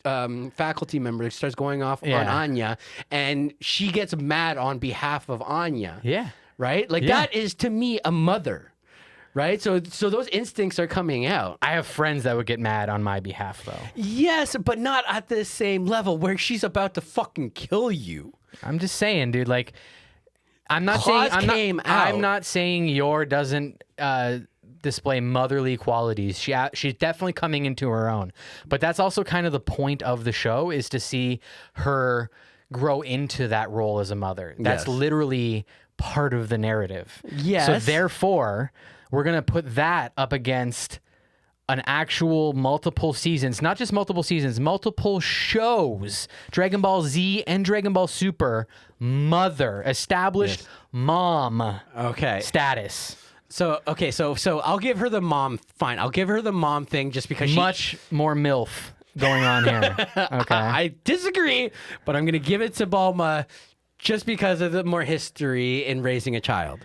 faculty member starts going off on Anya, and she gets mad on behalf of Anya. Yeah. Right? Like that is to me a mother. Right? So those instincts are coming out. I have friends that would get mad on my behalf though. Yes, but not at the same level where she's about to fucking kill you. I'm just saying, dude, like I'm not saying your doesn't display motherly qualities. She's definitely coming into her own. But that's also kind of the point of the show, is to see her grow into that role as a mother. That's literally part of the narrative. Yes. So therefore, we're going to put that up against an actual multiple seasons, not just multiple seasons, multiple shows, Dragon Ball Z and Dragon Ball Super, mother, established mom status. So I'll give her the mom, fine. I'll give her the mom thing just because much more MILF going on here. Okay. I disagree, but I'm going to give it to Bulma just because of the more history in raising a child.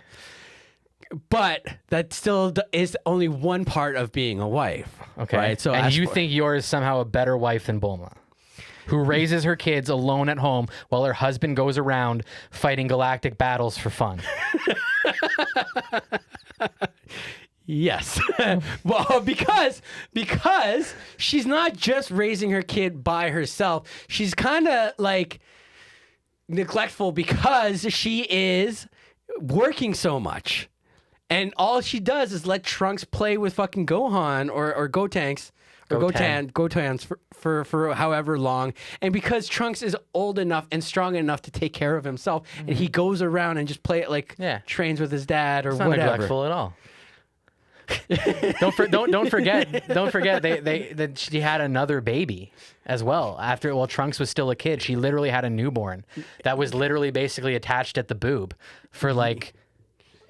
But that still is only one part of being a wife. Okay. Right? So and you think you're somehow a better wife than Bulma, who raises her kids alone at home while her husband goes around fighting galactic battles for fun. Yes. Well, because she's not just raising her kid by herself. She's kind of like neglectful because she is working so much. And all she does is let Trunks play with fucking Gohan or Gotans for however long. And because Trunks is old enough and strong enough to take care of himself, and he goes around and just play it like trains with his dad or it's whatever. Not neglectful at all. Don't forget that she had another baby as well. While Trunks was still a kid, she literally had a newborn that was literally basically attached at the boob for like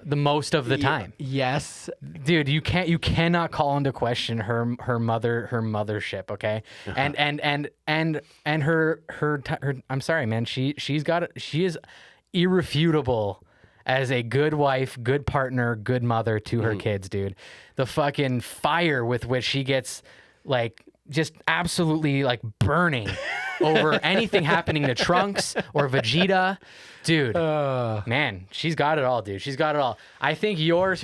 the most of the time. Yes, dude, you cannot call into question her mothership. Okay, and her I'm sorry, man. She is irrefutable as a good wife, good partner, good mother to her kids, dude. The fucking fire with which she gets like just absolutely like burning over anything happening to Trunks or Vegeta. Dude, man, she's got it all, dude. She's got it all. I think you're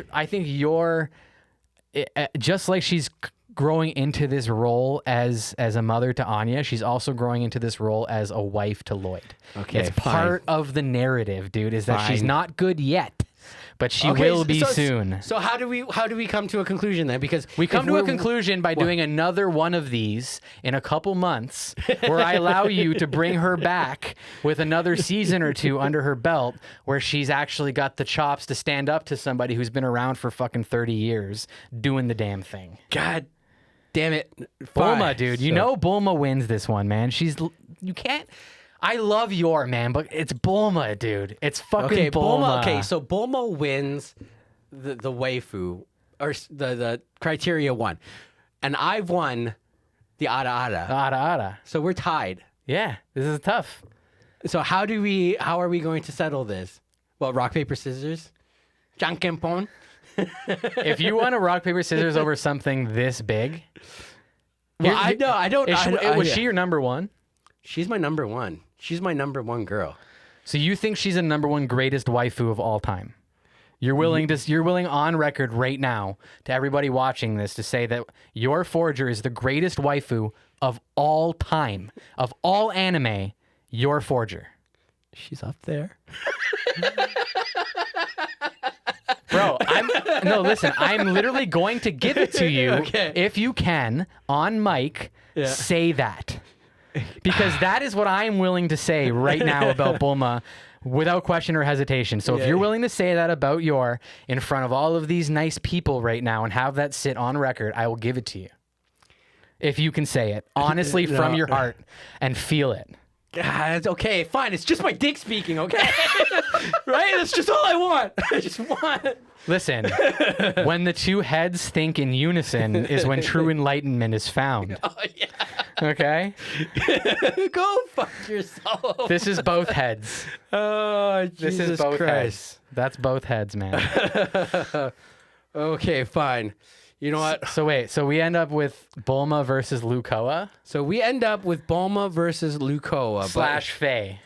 just like she's growing into this role as a mother to Anya, she's also growing into this role as a wife to Lloyd. Okay, it's part of the narrative, dude, is that she's not good yet, but she will be soon. So how do we come to a conclusion then? Because we come to a conclusion by doing another one of these in a couple months, where I allow you to bring her back with another season or two under her belt, where she's actually got the chops to stand up to somebody who's been around for fucking 30 years doing the damn thing. God damn it. Bulma, dude. You know Bulma wins this one, man. You can't... I love Yor, man, but it's Bulma, dude. It's fucking Bulma. Okay, so Bulma wins the waifu, or the criteria one. And I've won the Ara Ara. Ara Ara. So we're tied. Yeah, this is tough. So how are we going to settle this? Well, rock, paper, scissors? Jankenpon? If you want a rock, paper, scissors over something this big... Well, I don't... Was she your number one? She's my number one. She's my number one girl. So you think she's the number one greatest waifu of all time? You're willing on record right now to everybody watching this to say that your Forger is the greatest waifu of all time, of all anime. Your Forger. She's up there. Bro, listen, I'm literally going to give it to you if you can on mic. Say that. Because that is what I'm willing to say right now about Bulma without question or hesitation. So if you're willing to say that about Yor in front of all of these nice people right now and have that sit on record, I will give it to you. If you can say it honestly from your heart and feel it. God, okay, fine. It's just my dick speaking, okay? Right? That's just all I want. I just want... Listen, when the two heads think in unison is when true enlightenment is found. Oh, yeah. Okay? Go fuck yourself. This is both heads. Oh, Jesus This is both Christ. heads. That's both heads, man. Okay, fine. You know what? So wait, so we end up with Bulma versus Lucoa? So we end up with Bulma versus Lucoa. / Faye.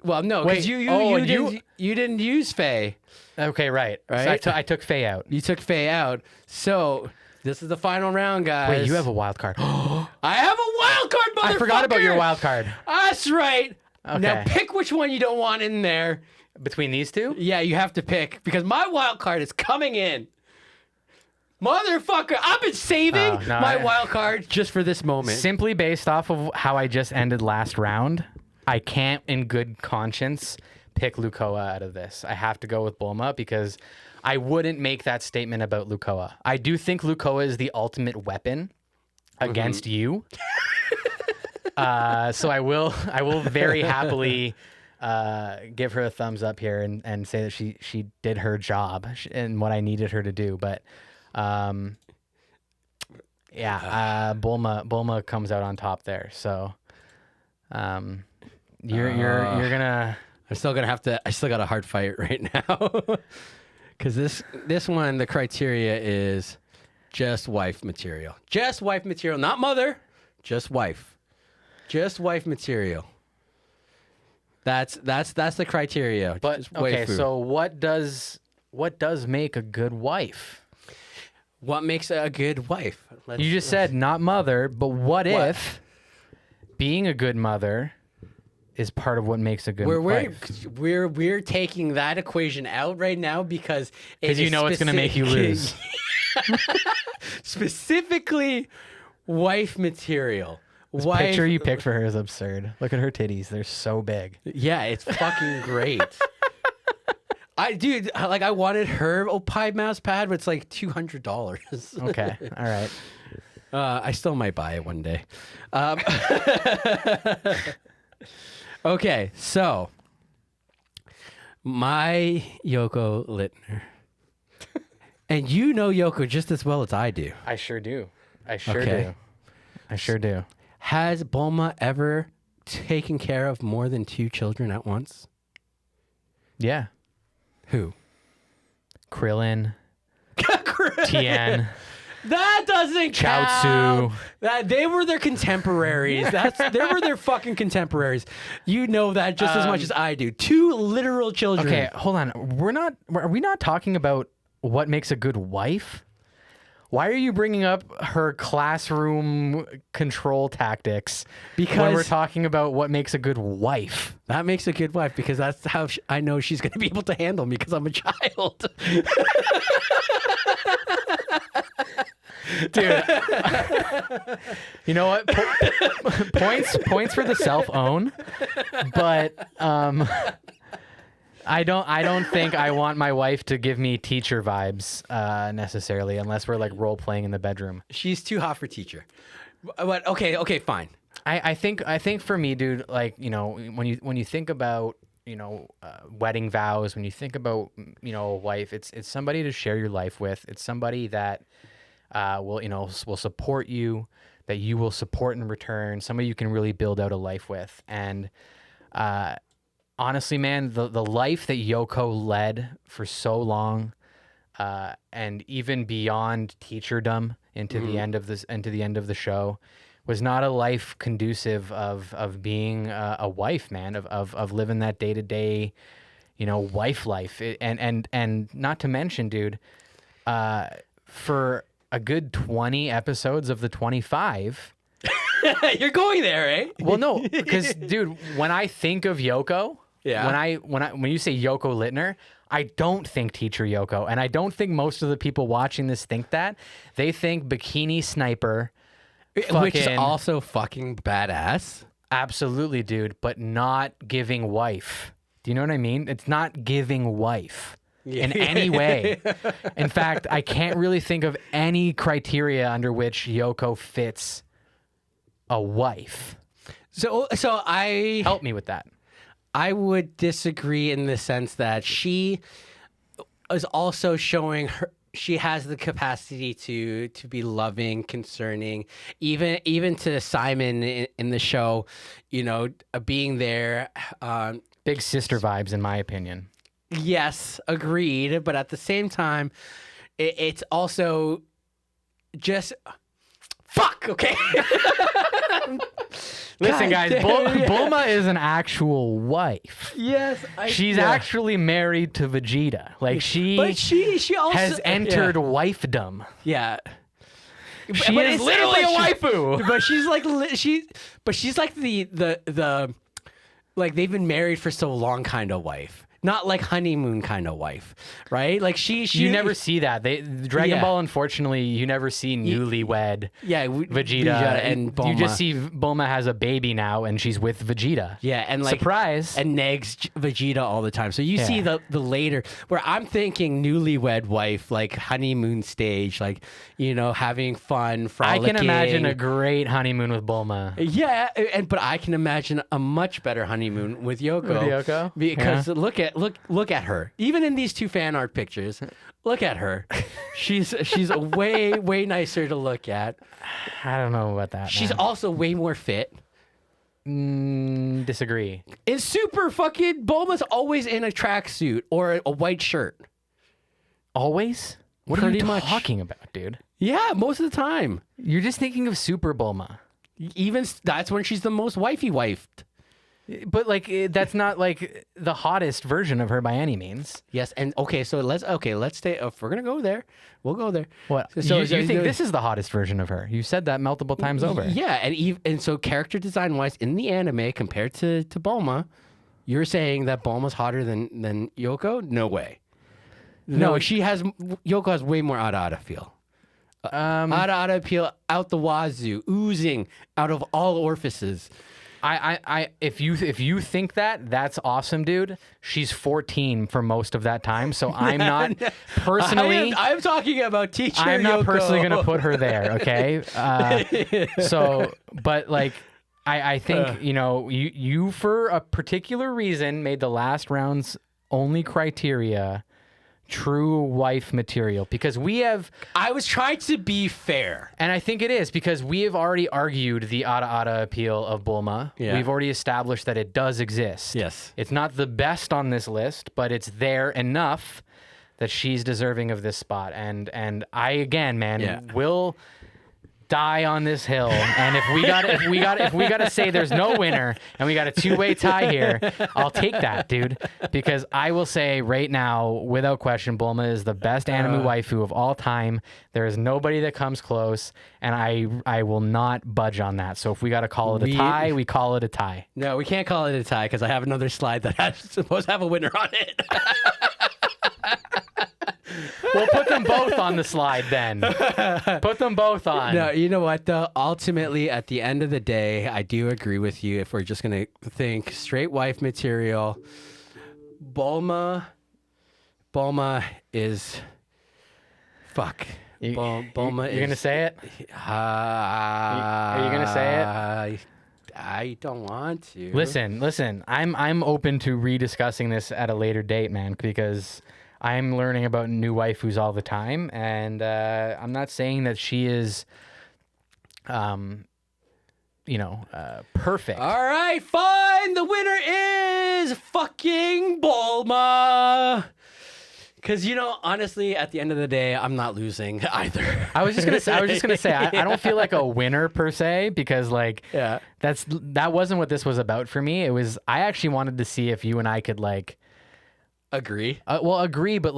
Well, no, because you didn't use Faye. Okay, right. So I took Faye out. You took Faye out. So this is the final round, guys. Wait, you have a wild card. I have a wild card, motherfucker! I forgot about your wild card. That's right. Okay. Now pick which one you don't want in there. Between these two? Yeah, you have to pick because my wild card is coming in. Motherfucker, I've been saving my wild card just for this moment. Simply based off of how I just ended last round, I can't in good conscience pick Lucoa out of this. I have to go with Bulma because I wouldn't make that statement about Lucoa. I do think Lucoa is the ultimate weapon against you. So I will very happily give her a thumbs up here and say that she did her job and what I needed her to do. But Bulma comes out on top there. So you're gonna. I still got a hard fight right now. Because this one, the criteria is just wife material. Just wife material, not mother, just wife. Just wife material. That's the criteria. But okay, so what does make a good wife? What makes a good wife? You just said not mother, but what if being a good mother is part of what makes a good wife? We're taking that equation out right now because you know it's going to make you lose. Specifically, wife material. This picture you picked for her is absurd. Look at her titties; they're so big. Yeah, it's fucking great. I wanted her Opie mouse pad, but it's like $200. Okay, all right. I still might buy it one day. Okay, so my Yoko Littner, and you know Yoko just as well as I do. I sure do. I sure do. Has Bulma ever taken care of more than 2 children at once? Yeah. Who? Krillin. Tien. That doesn't count. Chaozu. They were their contemporaries. They were their fucking contemporaries. You know that just as much as I do. 2 literal children. Okay, hold on. Are we not talking about what makes a good wife? Why are you bringing up her classroom control tactics Because when we're talking about what makes a good wife? That makes a good wife because that's how I know she's going to be able to handle me because I'm a child. Dude, you know what? Points for the self-own, but I don't think I want my wife to give me teacher vibes necessarily, unless we're like role playing in the bedroom. She's too hot for teacher. But okay, fine. I think for me, dude, like, you know, when you think about, you know, wedding vows, when you think about, you know, a wife, it's somebody to share your life with. It's somebody that will support you, that you will support in return. Somebody you can really build out a life with. And honestly, man, the life that Yoko led for so long, and even beyond teacherdom into the end of the show, was not a life conducive of being a wife, man, of living that day-to-day, you know, wife life. And not to mention, dude, for a good 20 episodes of the 25. You're going there, eh? Well, no, because dude, when I think of Yoko, yeah, when you say Yoko Littner, I don't think teacher Yoko, and I don't think most of the people watching this think that. They think bikini sniper, which is also fucking badass. Absolutely, dude, but not giving wife. Do you know what I mean? It's not giving wife. In any way. In fact, I can't really think of any criteria under which Yoko fits a wife. So Help me with that. I would disagree in the sense that she is also showing she has the capacity to be loving, concerning, even to Simon in the show, you know, being there. Big sister vibes, in my opinion. Yes, agreed. But at the same time, it's also just fuck. Okay. Listen, guys, Bulma is an actual wife. Yes, she's actually married to Vegeta. Like she also has entered wifedom. Yeah. She is literally a waifu. But she's like the like they've been married for so long kind of wife. Not like honeymoon kind of wife, right? Like she you never see that. Dragon Ball, unfortunately, you never see newlywed Vegeta and Bulma. You just see Bulma has a baby now and she's with Vegeta. Yeah, and like surprise, and negs Vegeta all the time. So you see the later where I'm thinking newlywed wife, like honeymoon stage, like, you know, having fun, frolicking. I can imagine a great honeymoon with Bulma. Yeah, but I can imagine a much better honeymoon with Yoko. Because look at her. Even in these two fan art pictures, look at her. She's way nicer to look at. I don't know about that. She's also way more fit. Disagree. It's super fucking Bulma's always in a tracksuit or a white shirt. Always? What are you talking about, dude? Yeah, most of the time. You're just thinking of Super Bulma. Even that's when she's the most wifey wifed. But like that's not like the hottest version of her by any means. Yes, and so let's stay. If we're gonna go there, we'll go there. What? So you think this is the hottest version of her? You said that multiple times over. Yeah, and so character design wise in the anime compared to Bulma, you're saying that Bulma's hotter than Yoko? No way. No, Yoko has way more Ada feel. Ada appeal out the wazoo, oozing out of all orifices. If you think that, that's awesome, dude. She's 14 for most of that time, so I'm not personally. I'm talking about teacher. I'm not Yoko. personally gonna put her there, okay? But like, I think you know, you for a particular reason made the last round's only criteria true wife material, because I was trying to be fair, and I think it is, because we have already argued the Ada appeal of Bulma. We've already established that it does exist. Yes, it's not the best on this list, but it's there enough that she's deserving of this spot. And I again, man, will die on this hill, and if we got to say there's no winner, and we got a 2-way tie here, I'll take that, dude. Because I will say right now, without question, Bulma is the best anime waifu of all time. There is nobody that comes close, and I will not budge on that. So if we got to call it a tie, we call it a tie. No, we can't call it a tie because I have another slide that has supposed to have a winner on it. We'll put them both on the slide then. Put them both on. No, you know what though? Ultimately, at the end of the day, I do agree with you. If we're just gonna think straight wife material, Bulma is fuck. Bulma is. You're gonna say it? Are you gonna say it? I don't want to. Listen. I'm open to rediscussing this at a later date, man, because I'm learning about new waifus all the time, and I'm not saying that she is, perfect. All right, fine. The winner is fucking Bulma. Because honestly, at the end of the day, I'm not losing either. I was just gonna say, I don't feel like a winner per se, because that wasn't what this was about for me. It was, I actually wanted to see if you and I could agree. Agree, but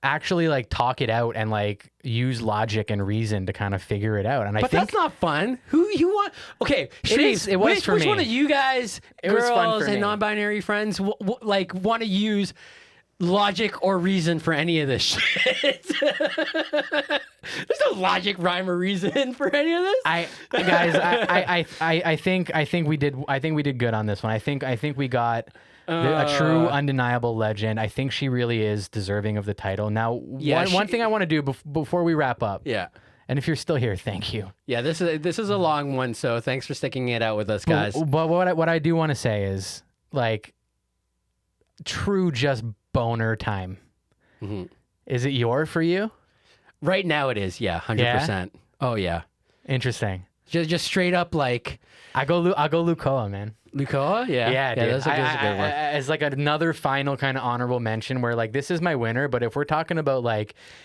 actually talk it out and use logic and reason to kind of figure it out. And I think that's not fun. Who you want? Okay, it was for me. Which one of you guys, girls and non-binary friends, want to use logic or reason for any of this shit? There's no logic, rhyme, or reason for any of this. I think we did good on this one. I think we got a true undeniable legend. I think she really is deserving of the title. Now, one thing I want to do before we wrap up. Yeah. And if you're still here, thank you. Yeah, this is a long one, so thanks for sticking it out with us, guys. But what I do want to say is true just boner time. Mm-hmm. Is it for you? Right now it is, yeah, 100%. Yeah? Oh yeah. Interesting. Just straight up I go Lukoa, man. Lukoa? Yeah, dude. That's a good one. As another final kind of honorable mention where this is my winner, but if we're talking about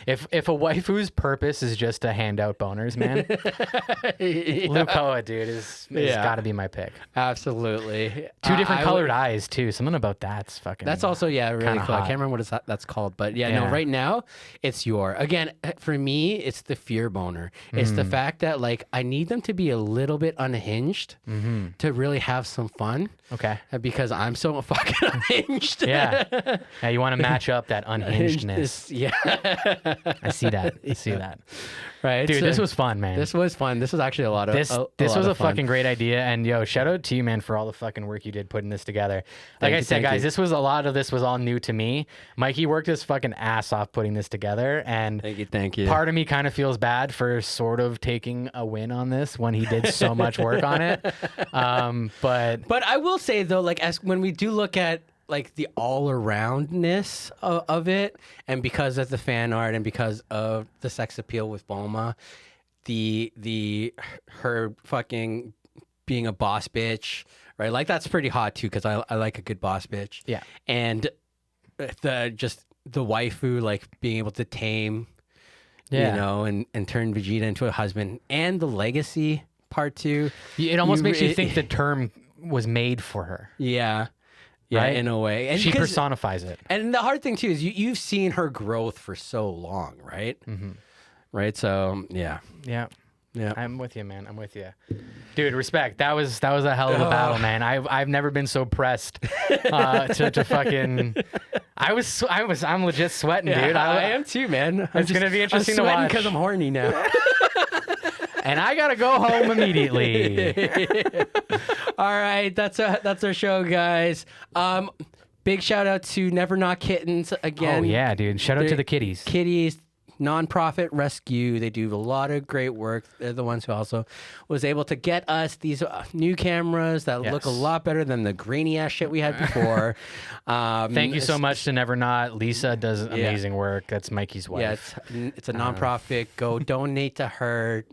if a waifu's purpose is just to hand out boners, man, Lukoa, dude, is got to be my pick. Absolutely. Two different colored eyes too. Something about that's fucking. That's also really cool. Hot. I can't remember what that's called, but no, right now it's again for me it's the fear boner. It's the fact that I need them to be a little bit unhinged to really have some fun. Okay. Because I'm so fucking unhinged. Yeah, you want to match up that unhingedness. Yeah. I see that. Right. Dude, this was fun, man. This was fun. This was actually a lot of This was a fucking great idea. And shout out to you, man, for all the fucking work you did putting this together. Like I said, guys, a lot of this was all new to me. Mikey worked his fucking ass off putting this together. And thank you. Part of me kind of feels bad for sort of taking a win on this when he did so much work on it. But I will say though, as when we do look at the all-aroundness of it, and because of the fan art and because of the sex appeal with Bulma, her fucking being a boss bitch, right? That's pretty hot too, because I like a good boss bitch. Yeah. And the waifu being able to tame, and turn Vegeta into a husband, and the legacy part too. It almost makes you think the term was made for her. Yeah. Yeah, right? In a way. And she personifies it. And the hard thing too is you've seen her growth for so long, right? Mm-hmm. Right. So yeah. I'm with you, man. I'm with you, dude. Respect. That was a hell of a battle, man. I've never been so pressed to fucking. I'm legit sweating, dude. I am too, man. It's gonna be interesting to watch because I'm horny now. And I gotta go home immediately. All right, that's our show, guys. Big shout out to Never Not Kittens again. Oh yeah, dude. Shout out to the kitties. Kitties, nonprofit rescue. They do a lot of great work. They're the ones who also was able to get us these new cameras that look a lot better than the grainy ass shit we had before. Thank you so much to Never Not. Lisa does amazing work. That's Mikey's wife. Yeah, it's a nonprofit. Go donate to her.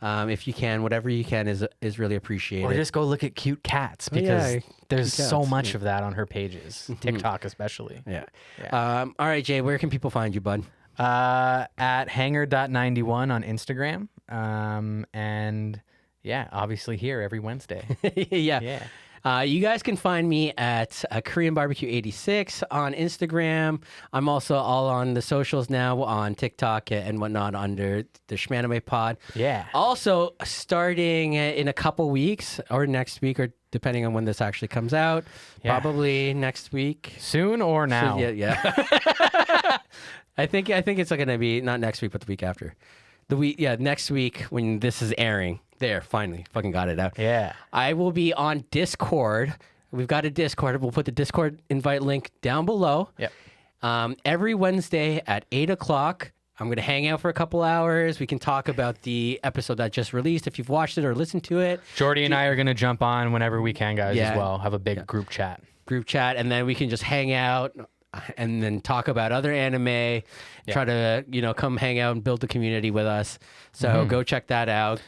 If you can, whatever you can is really appreciated. Or just go look at cute cats, because there's so much of that on her pages, TikTok especially. Yeah. All right, Jay, where can people find you, bud? At hanger.91 on Instagram. And yeah, obviously here every Wednesday. Yeah. You guys can find me at Korean Barbecue 86 on Instagram. I'm also all on the socials now on TikTok and whatnot under the Shmanime Pod. Yeah. Also, starting in a couple weeks or next week, or depending on when this actually comes out, probably next week. Soon or now? So, yeah. I think it's going to be not next week, but the week after. Next week when this is airing. There, finally, fucking got it out. Yeah. I will be on Discord. We've got a Discord. We'll put the Discord invite link down below. Yep. Every Wednesday at 8 o'clock, I'm going to hang out for a couple hours. We can talk about the episode that just released if you've watched it or listened to it. Jordy and I are going to jump on whenever we can, guys, as well. Have a big group chat. And then we can just hang out and then talk about other anime, try to, come hang out and build the community with us. So go check that out.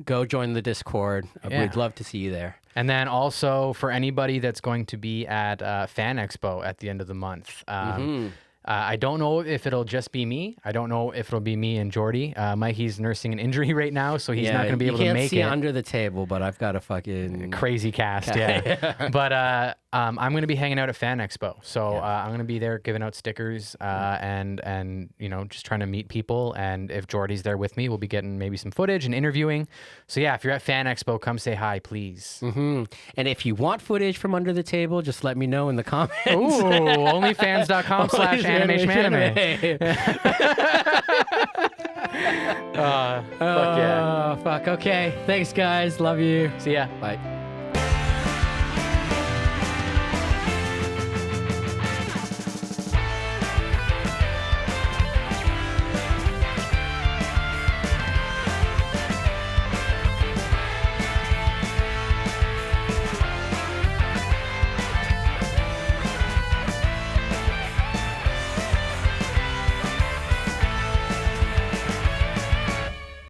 Go join the Discord. We'd love to see you there. And then also for anybody that's going to be at Fan Expo at the end of the month, I don't know if it'll just be me. I don't know if it'll be me and Jordy. Mikey's nursing an injury right now, so he's not going to be able to make it. You can't see under the table, but I've got a fucking crazy cast. Yeah. But I'm going to be hanging out at Fan Expo, so I'm going to be there giving out stickers and just trying to meet people. And if Jordy's there with me, we'll be getting maybe some footage and interviewing. So yeah, if you're at Fan Expo, come say hi, please. And if you want footage from under the table, just let me know in the comments. Ooh, onlyfans.com/animeshmanime. Fuck yeah. Fuck. Okay. Thanks, guys. Love you. See ya. Bye.